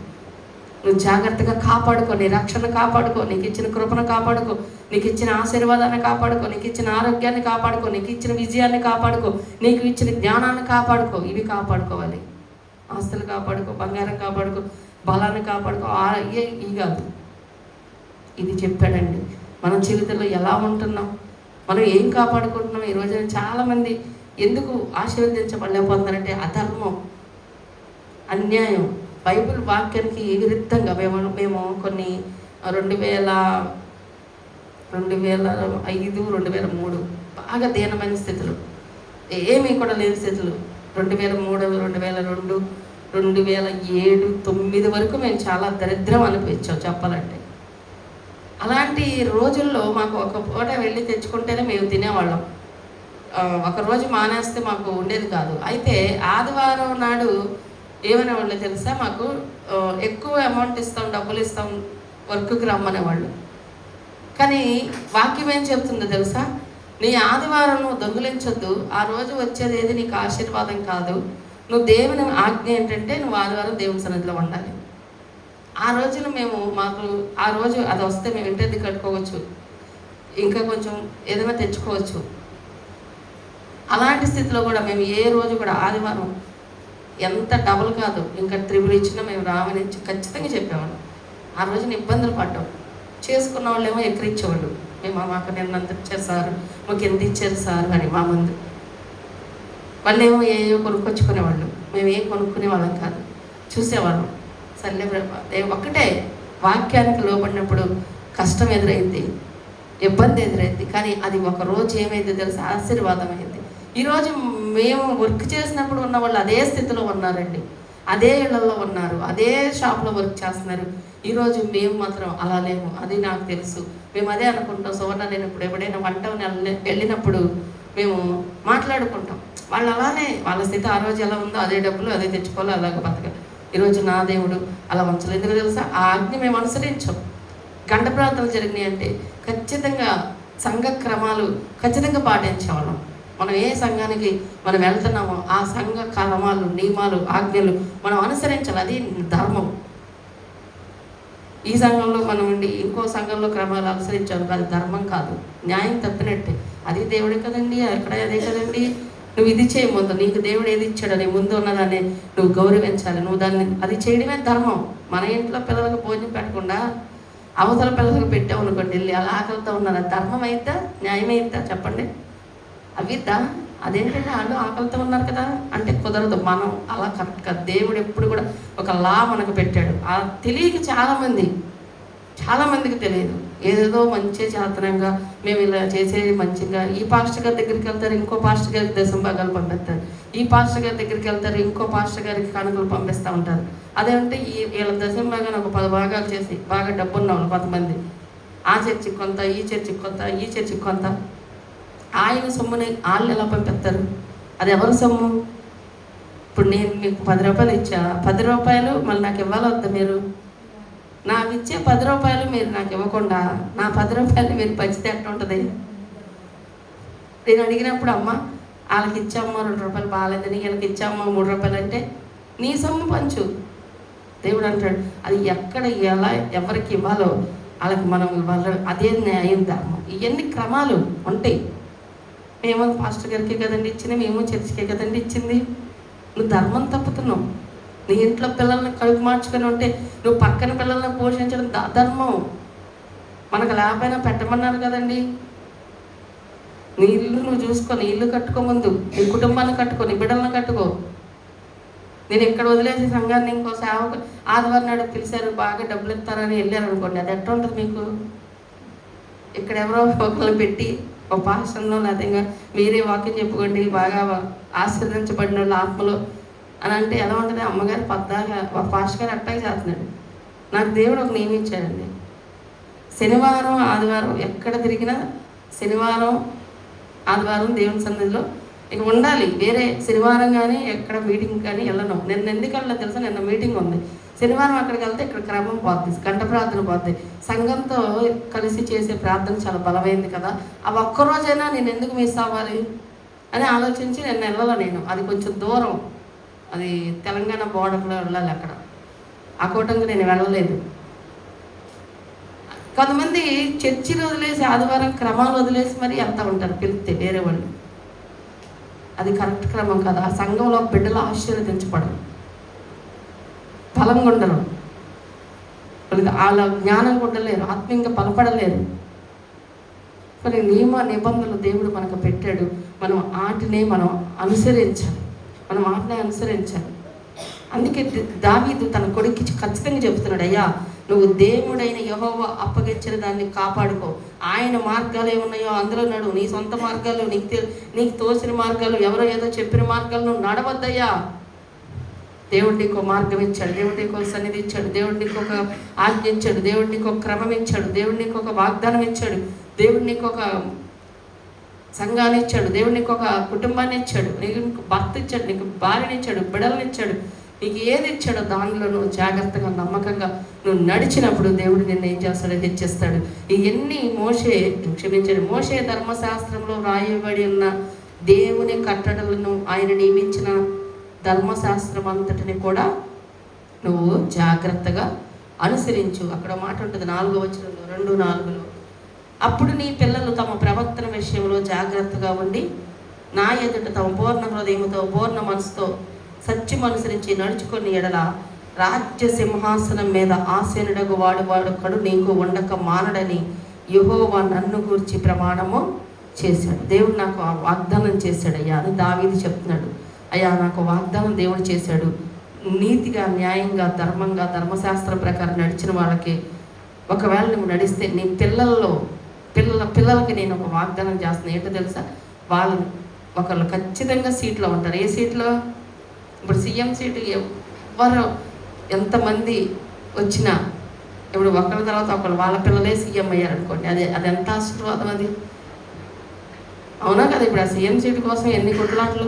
నువ్వు జాగ్రత్తగా కాపాడుకో, నీ రక్షణ కాపాడుకో, నీకు ఇచ్చిన కృపను కాపాడుకో, నీకు ఇచ్చిన ఆశీర్వాదాన్ని కాపాడుకో, నీకు ఇచ్చిన ఆరోగ్యాన్ని కాపాడుకో, నీకు ఇచ్చిన విజయాన్ని కాపాడుకో, నీకు ఇచ్చిన జ్ఞానాన్ని కాపాడుకో. ఇవి కాపాడుకోవాలి. ఆస్తులు కాపాడుకో, బంగారం కాపాడుకో, బలాన్ని కాపాడుకో. ఇవి కాదు, ఇది చెప్పాడండి. మన జీవితంలో ఎలా ఉంటున్నాం, మనం ఏం కాపాడుకుంటున్నాం? ఈ రోజున చాలామంది ఎందుకు ఆశీర్వదించబడలేకపోతున్నారంటే అధర్మం, అన్యాయం. బైబిల్ వాక్యానికి విరుద్ధంగా మేము కొన్ని 2005, 2003 బాగా దీనమైన స్థితులు, ఏమీ కూడా లేని స్థితులు. 2003, 2002, 2007, 2009 వరకు మేము చాలా దరిద్రం అనిపించాం చెప్పాలంటే. అలాంటి రోజుల్లో మాకు ఒక పూట వెళ్ళి తెచ్చుకుంటేనే మేము తినేవాళ్ళం. ఒకరోజు మానేస్తే మాకు ఉండేది కాదు. అయితే ఆదివారం నాడు ఏమనే వాళ్ళు తెలుసా, మాకు ఎక్కువ అమౌంట్ ఇస్తాం, డబ్బులు ఇస్తాం, వర్క్కి రమ్మనేవాళ్ళు. కానీ వాక్యం ఏం చెప్తుందో తెలుసా, నీ ఆదివారం నువ్వు దొంగిలించొద్దు, ఆ రోజు వచ్చేది ఏది నీకు ఆశీర్వాదం కాదు. నువ్వు దేవుని ఆజ్ఞ ఏంటంటే నువ్వు ఆదివారం దేవుని సన్నిధిలో ఉండాలి. ఆ రోజున మాకు ఆ రోజు అది వస్తే మేము ఇంటి కట్టుకోవచ్చు, ఇంకా కొంచెం ఏదైనా తెచ్చుకోవచ్చు. అలాంటి స్థితిలో కూడా మేము ఏ రోజు కూడా ఆదివారం ఎంత డబుల్ కాదు, ఇంకా 3 ఇచ్చినా మేము రామని ఖచ్చితంగా చెప్పేవాళ్ళం. ఆ రోజున ఇబ్బందులు పడ్డాం. చేసుకున్న వాళ్ళు ఏమో ఎక్కరిచ్చేవాళ్ళు, మాకు నిన్నంత ఇచ్చారు సార్, మాకు ఎంత ఇచ్చారు సార్ అని మా ముందు. వాళ్ళు ఏమో ఏవో కొనుక్కొచ్చుకునేవాళ్ళు, మేము ఏం కొనుక్కునే వాళ్ళం కాదు, చూసేవాళ్ళం. సర్లే ఒక్కటే, వాక్యానికి లోబడినప్పుడు కష్టం ఎదురైంది, ఇబ్బంది ఎదురైంది, కానీ అది ఒక రోజు ఏమైంది తెలుసు, ఆశీర్వాదం అయింది. ఈరోజు మేము వర్క్ చేసినప్పుడు ఉన్న వాళ్ళు అదే స్థితిలో ఉన్నారండి, అదే ఇళ్లలో ఉన్నారు, అదే షాప్లో వర్క్ చేస్తున్నారు. ఈరోజు మేము మాత్రం అలా లేము, అది నాకు తెలుసు. మేము అదే అనుకుంటాం. సువర్ణ నేను ఇప్పుడు ఎప్పుడైనా వంట వెళ్ళినప్పుడు మేము మాట్లాడుకుంటాం. వాళ్ళు అలానే, వాళ్ళ స్థితి ఆ రోజు ఎలా ఉందో అదే డబ్బులు అదే తెచ్చుకోవాలి, అలాగే బతకాలి. ఈరోజు నా దేవుడు అలా ఉంచలేదు. ఎందుకు తెలుసా, ఆ ఆజ్ఞ మేము అనుసరించాం. గంట ప్రార్థనలు జరిగినాయి అంటే ఖచ్చితంగా సంఘ క్రమాలు ఖచ్చితంగా పాటించేవాళ్ళం. మనం ఏ సంఘానికి మనం వెళ్తున్నామో ఆ సంఘ క్రమాలు, నియమాలు, ఆజ్ఞలు మనం అనుసరించాలి. అది ధర్మం. ఈ సంఘంలో మనం ఉండి ఇంకో సంఘంలో క్రమాలు అనుసరించాలి, అది ధర్మం కాదు, న్యాయం తప్పినట్టే. అది దేవుడే కదండి, అక్కడ అదే కదండి. నువ్వు ఇది చేయ ముందు నీకు దేవుడు ఏది ఇచ్చాడని ముందు ఉన్నదాన్ని నువ్వు గౌరవించాలి. నువ్వు దాన్ని అది చేయడమే ధర్మం. మన ఇంట్లో పిల్లలకు భోజనం పెట్టకుండా అవతల పిల్లలకు పెట్టావు అనుకోండి, వెళ్ళి అలా ఆకలితో ఉన్నారు, ధర్మం అయితే న్యాయం అయితే చెప్పండి? అవిద్దా? అదేంటంటే వాళ్ళు ఆకలితో ఉన్నారు కదా అంటే కుదరదు. మనం అలా కరెక్ట్ కాదు. దేవుడు ఎప్పుడు కూడా ఒక లా మనకు పెట్టాడు. ఆ తెలియక చాలామందికి తెలియదు. ఏదేదో మంచి చేతనంగా మేము ఇలా చేసేది మంచిగా, ఈ పాస్టర్ గారి దగ్గరికి వెళ్తారు, ఇంకో పాస్టర్ గారికి దశమ భాగాలు పంపిస్తారు, ఈ పాస్టర్ గారి దగ్గరికి వెళ్తారు, ఇంకో పాస్టర్ గారికి కానుకలు పంపిస్తూ ఉంటారు. అదేంటే వీళ్ళ దశమ భాగాన్ని ఒక 10 భాగాలు చేసి బాగా డబ్బున్న వాళ్ళు కొంతమంది, ఆ చర్చికి కొంత, ఈ చర్చికి కొంత, ఈ చర్చికి కొంత, ఆయన సొమ్ముని వాళ్ళు ఎలా పంపిస్తారు? అది ఎవరి సొమ్ము? ఇప్పుడు నేను మీకు 10 రూపాయలు ఇచ్చా, 10 రూపాయలు మళ్ళీ నాకు ఇవ్వాలి వద్దా? మీరు నాకు ఇచ్చే 10 రూపాయలు మీరు నాకు ఇవ్వకుండా నా 10 రూపాయలు మీరు పంచితే ఎట్లా ఉంటుంది? నేను అడిగినప్పుడు అమ్మ వాళ్ళకి ఇచ్చామ్మా 2 రూపాయలు బాగాలేదని, వీళ్ళకి ఇచ్చామ్మా 3 రూపాయలు అంటే నీ సొమ్ము పంచు. దేవుడు అంటాడు అది ఎక్కడ ఎలా ఎవరికి ఇవ్వాలో వాళ్ళకి మనం ఇవ్వాలి. అదే న్యాయం, ధర్మం. ఇవన్నీ క్రమాలు ఉంటాయి. మేము పాస్టర్ గారికి కదండి ఇచ్చింది, మేము చర్చికే కదండి ఇచ్చింది. నువ్వు ధర్మం తప్పుతున్నావు. నీ ఇంట్లో పిల్లల్ని కడుపు మార్చుకొని ఉంటే నువ్వు పక్కన పిల్లల్ని పోషించడం ధర్మం. మనకు లేకపోయినా పెట్టమన్నారు కదండి. నీ ఇల్లు నువ్వు చూసుకో, నీ ఇల్లు కట్టుకో, ముందు నీ కుటుంబాన్ని కట్టుకో, నీ బిడ్డలను కట్టుకో. నేను ఇక్కడ వదిలేసి సంఘాన్ని ఇంకో సేవకు ఆదివారం నాడు పిలిచారు, బాగా డబ్బులు ఇస్తారని వెళ్ళారు అనుకోండి, అది ఎట్లా ఉంటుంది మీకు? ఇక్కడ ఎవరో ఒకరిని పెట్టి ఒక పాస్టర్లో లేదంగా మీరే వాక్యం చెప్పుకోండి, బాగా ఆశీర్వదించబడిన వాళ్ళు ఆత్మలో అని అంటే ఎలా ఉంటుంది? అమ్మగారు పద్దాగా పాస్టర్ గారు అట్టాగే చేస్తున్నాడు. నాకు దేవుడు ఒక నియమం ఇచ్చాడండి. శనివారం ఆదివారం ఎక్కడ తిరిగినా శనివారం ఆదివారం దేవుని సన్నిధిలో ఇక ఉండాలి. వేరే శనివారం కానీ ఎక్కడ మీటింగ్ కానీ వెళ్ళను. నిన్న ఎందుకు వెళ్ళలేదు తెలుసా? నిన్న మీటింగ్ ఉంది. శనివారం అక్కడికి వెళ్తే ఇక్కడ క్రమం పోద్ది, గంట ప్రార్థన పోద్ది. సంఘంతో కలిసి చేసే ప్రార్థన చాలా బలమైంది కదా, అవి ఒక్కరోజైనా నేను ఎందుకు మిస్ అవ్వాలి అని ఆలోచించి నిన్న వెళ్ళాల. నేను అది కొంచెం దూరం, అది తెలంగాణ బోర్డర్లో వెళ్ళాలి. అక్కడ ఆ కూటంగా నేను వెళ్ళలేదు. కొంతమంది చర్చిలు వదిలేసి ఆదివారం క్రమాలు వదిలేసి మరి వెళ్తూ ఉంటారు పిలిస్తే వేరే వాళ్ళు. అది కరెక్ట్ క్రమం కాదు. ఆ సంఘంలో బిడ్డలు ఆశీర్వదించబడరు, బలంగా ఉండరు, వాళ్ళ జ్ఞానం ఉండలేరు, ఆత్మీయంగా బలపడలేరు. కొన్ని నియమ నిబంధనలు దేవుడు మనకు పెట్టాడు. మనం వాటినే మనం అనుసరించాలి. మనం వాటినే అనుసరించాలి. అందుకే దావీదు తన కొడుక్కి ఖచ్చితంగా చెబుతున్నాడు, అయ్యా నువ్వు దేవుడైన యెహోవా అప్పగించిన దాన్ని కాపాడుకో. ఆయన మార్గాలు ఏమున్నాయో అందులో నడువు. నీ సొంత మార్గాలు, నీకు తోసిన మార్గాలు, ఎవరో ఏదో చెప్పిన మార్గాలు నువ్వు నడవద్దయ్యా. దేవుడు నీకు ఒక మార్గం ఇచ్చాడు, దేవుడు నీకు ఒక సన్నిధి ఇచ్చాడు, దేవుడు నీకు ఒక ఆజ్ఞ ఇచ్చాడు, దేవుడు నీకు ఒక క్రమం ఇచ్చాడు, దేవుడు నీకు ఒక వాగ్దానం ఇచ్చాడు, దేవుడు నీకు ఒక సంఘాన్ని ఇచ్చాడు, దేవుడు నీకు ఒక కుటుంబాన్ని ఇచ్చాడు, నీకు భర్త ఇచ్చాడు, నీకు భార్యని ఇచ్చాడు, బిడ్డలను ఇచ్చాడు. నీకు ఏది ఇచ్చాడో దానిలో నువ్వు జాగ్రత్తగా నమ్మకంగా నువ్వు నడిచినప్పుడు దేవుడు నిన్ను ఏం చేస్తాడో హెచ్చిస్తాడు. ఇవన్నీ మోషే ధర్మశాస్త్రంలో రాయబడి ఉన్న దేవుని కట్టడలను, ఆయన నియమించిన ధర్మశాస్త్రం అంతటిని కూడా నువ్వు జాగ్రత్తగా అనుసరించు. అక్కడ మాట ఉంటుంది 4వ వచనంలో 2:4. అప్పుడు నీ పిల్లలు తమ ప్రవర్తన విషయంలో జాగ్రత్తగా ఉండి నా ఎదుట తమ పూర్ణ హృదయంతో పూర్ణ మనసుతో సత్యం అనుసరించి నడుచుకొని ఎడల రాజ్య సింహాసనం మీద ఆసీనుడగు వాడొక్కడు నీకు ఉండక మానడని యెహోవా నన్ను గూర్చి ప్రమాణము చేశాడు. దేవుడు నాకు వాగ్దానం చేశాడు అయ్యా అని దావీదు చెప్తున్నాడు. అయ్యా నాకు వాగ్దానం దేవుడు చేశాడు. నీతిగా, న్యాయంగా, ధర్మంగా, ధర్మశాస్త్రం ప్రకారం నడిచిన వాళ్ళకి ఒకవేళ నువ్వు నడిస్తే నీ పిల్లలకి నేను ఒక వాగ్దానం చేస్తున్నాను. ఏంటో తెలుసా? వాళ్ళు ఒకళ్ళు ఖచ్చితంగా సీట్లో ఉంటారు. ఏ సీట్లో? ఇప్పుడు సీఎం సీటు ఎవరు ఎంతమంది వచ్చినా ఇప్పుడు ఒకరి తర్వాత ఒకరు వాళ్ళ పిల్లలే సీఎం అయ్యారనుకోండి, అది ఎంత ఆశీర్వాదం అది, అవునా కదా? ఇప్పుడు ఆ సీఎం సీటు కోసం ఎన్ని కొట్లాట్లు,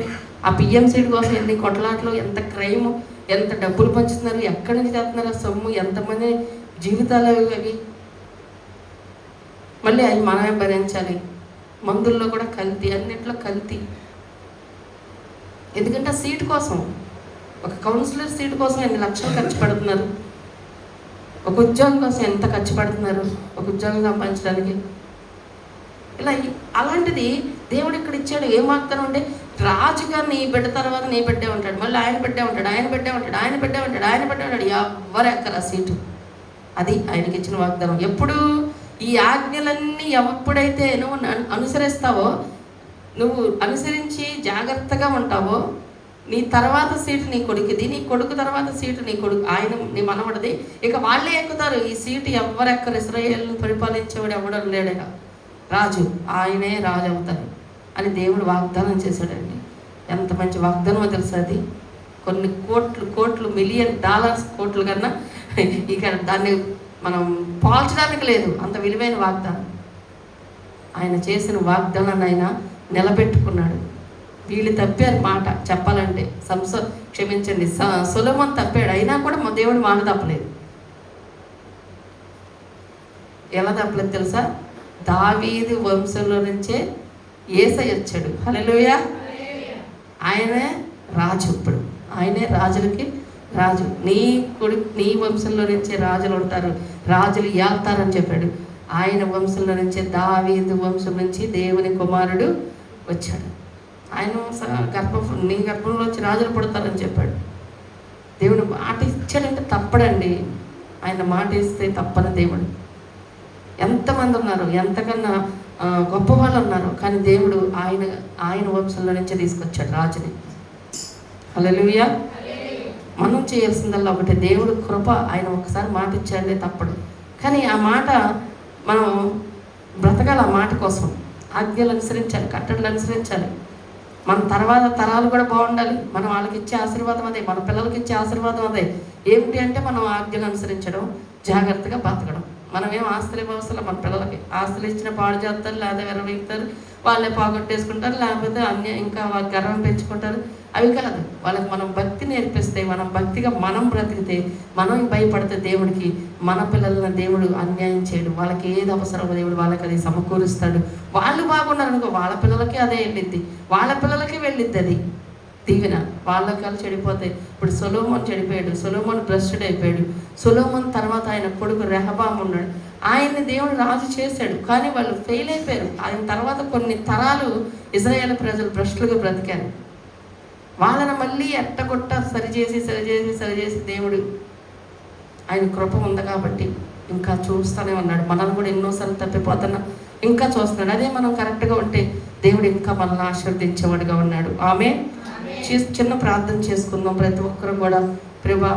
ఆ పిఎం సీటు కోసం ఎన్ని కొట్లాట్లు, ఎంత క్రైమ్, ఎంత డబ్బులు పంచుతున్నారు, ఎక్కడి నుంచి తెస్తున్నారు ఆ సొమ్ము, ఎంతమంది జీవితాలు అవి, మళ్ళీ అవి మనమే భరించాలి. మందుల్లో కూడా కల్తీ, అన్నింటిలో కల్తీ. ఎందుకంటే సీటు కోసం, ఒక కౌన్సిలర్ సీటు కోసం ఎన్ని లక్షలు ఖర్చు పెడుతున్నారు, ఒక ఉద్యోగం కోసం ఎంత ఖర్చు పెడుతున్నారు, ఒక ఉద్యోగం సంపాదించడానికి. ఇలా అలాంటిది దేవుడు ఇక్కడ ఇచ్చాడు. ఏం వాగ్దానం అంటే, రాజుగా నీ బిడ్డ తర్వాత నీ బిడ్డే ఉంటాడు, మళ్ళీ ఆయన బిడ్డే ఉంటాడు, ఆయన బిడ్డే ఉంటాడు, ఆయన బిడ్డే ఉంటాడు, ఆయన బిడ్డే ఉంటాడు. ఎవరు ఎక్కరు ఆ సీటు. అది ఆయనకి ఇచ్చిన వాగ్దానం. ఎప్పుడు ఈ ఆజ్ఞలన్నీ ఎప్పుడైతే నువ్వు అనుసరిస్తావో, నువ్వు అనుసరించి జాగ్రత్తగా ఉంటావో, నీ తర్వాత సీటు నీ కొడుకుది, నీ కొడుకు తర్వాత సీటు నీ కొడుకు, ఆయన నీ మనవడిది. ఇక వాళ్ళే ఎక్కుతారు ఈ సీటు. ఎవరెక్కరు, ఇశ్రాయేలును పరిపాలించేవాడు ఎవడం లేడగా, రాజు, ఆయనే రాజు అవుతారు అని దేవుడు వాగ్దానం చేశాడండి. ఎంత మంచి వాగ్దానమో తెలుసా అది. కొన్ని కోట్లు మిలియన్ డాలర్స్, కోట్లు కన్నా ఇక దాన్ని మనం పోల్చడానికి లేదు, అంత విలువైన వాగ్దానం. ఆయన చేసిన వాగ్దానాన్ని ఆయన నిలబెట్టుకున్నాడు. వీళ్ళు తప్పారు మాట చెప్పాలంటే, క్షమించండి, సొలొమోను తప్పాడు, అయినా కూడా మా దేవుడు మాట తప్పలేదు. ఎలా తప్పలేదు తెలుసా? దావీదు వంశంలో నుంచే యేసయ్య వచ్చాడు. హల్లెలూయా. ఆయనే రాజు. ఇప్పుడు ఆయనే రాజులకి రాజు. నీ వంశంలో నుంచే రాజులు ఉంటారు, రాజులు ఏల్తారని చెప్పాడు. ఆయన వంశంలో నుంచే, దావీదు వంశం నుంచి దేవుని కుమారుడు వచ్చాడు. ఆయన నీ గర్భంలో వచ్చి రాజులు పుడతారని చెప్పాడు. దేవుడు మాట ఇచ్చాడంటే తప్పడండి. ఆయన మాట ఇస్తే తప్పని దేవుడు. ఎంతమంది ఉన్నారు, ఎంతకన్నా గొప్ప వాళ్ళు ఉన్నారు, కానీ దేవుడు ఆయన వంశంలో నుంచే తీసుకొచ్చాడు రాజుని. హల్లెలూయా. మనం చేయాల్సిందల్లా ఒకటి, దేవుడు కృప. ఆయన ఒకసారి మాట ఇచ్చాడే తప్పడు, కానీ ఆ మాట మనం బ్రతకాలి. ఆ మాట కోసం ఆజ్ఞలు అనుసరించాలి, కట్టడలు అనుసరించాలి. మన తర్వాత తరాలు కూడా బాగుండాలి. మనం వాళ్ళకి ఇచ్చే ఆశీర్వాదం అదే, మన పిల్లలకి ఇచ్చే ఆశీర్వాదం అదే. ఏమిటి అంటే మనం ఆజ్ఞలు అనుసరించడం, జాగ్రత్తగా బతకడం. మనమేం ఆస్తులు ఇవ్వవసరం. మన పిల్లలకి ఆస్తులు ఇచ్చిన పాడు చేస్తారు, లేదా విరవీగుతారు, వాళ్ళే పోగొట్టేసుకుంటారు, లేకపోతే ఇంకా గర్వం పెంచుకుంటారు. అవి కాదు. వాళ్ళకి మనం భక్తి నేర్పిస్తే, మనం భక్తిగా మనం బ్రతికితే, మనం భయపడితే దేవుడికి, మన పిల్లలను దేవుడు అన్యాయం చేయడు. వాళ్ళకి ఏది అవసరమో దేవుడు వాళ్ళకి అది సమకూరుస్తాడు. వాళ్ళు బాగున్నారు అనుకో, వాళ్ళ పిల్లలకి అదే వెళ్ళిద్ది, వాళ్ళ పిల్లలకి వెళ్ళిద్ది అది దీవెన. వాళ్ళకి చెడిపోతాయి. ఇప్పుడు సొలొమోను చెడిపోయాడు, సొలొమోను భ్రష్టుడు అయిపోయాడు. సొలొమోను తర్వాత ఆయన కొడుకు రెహబాము ఉన్నాడు. ఆయన్ని దేవుడు రాజు చేశాడు, కానీ వాళ్ళు ఫెయిల్ అయిపోయారు. ఆయన తర్వాత కొన్ని తరాలు ఇశ్రాయేలు ప్రజలు భ్రష్టులుగా బ్రతికారు. వాళ్ళని మళ్ళీ ఎట్టగొట్ట సరిచేసి దేవుడు, ఆయన కృప ఉంది కాబట్టి ఇంకా చూస్తూనే ఉన్నాడు. మనల్ని కూడా ఎన్నోసార్లు తప్పిపోతున్నా ఇంకా చూస్తున్నాడు. అదే మనం కరెక్ట్గా ఉంటే దేవుడు ఇంకా మనల్ని ఆశీర్వదించేవాడుగా ఉన్నాడు. ఆమె చిన్న ప్రార్థన చేసుకుందాం ప్రతి ఒక్కరు కూడా. ప్రభువా,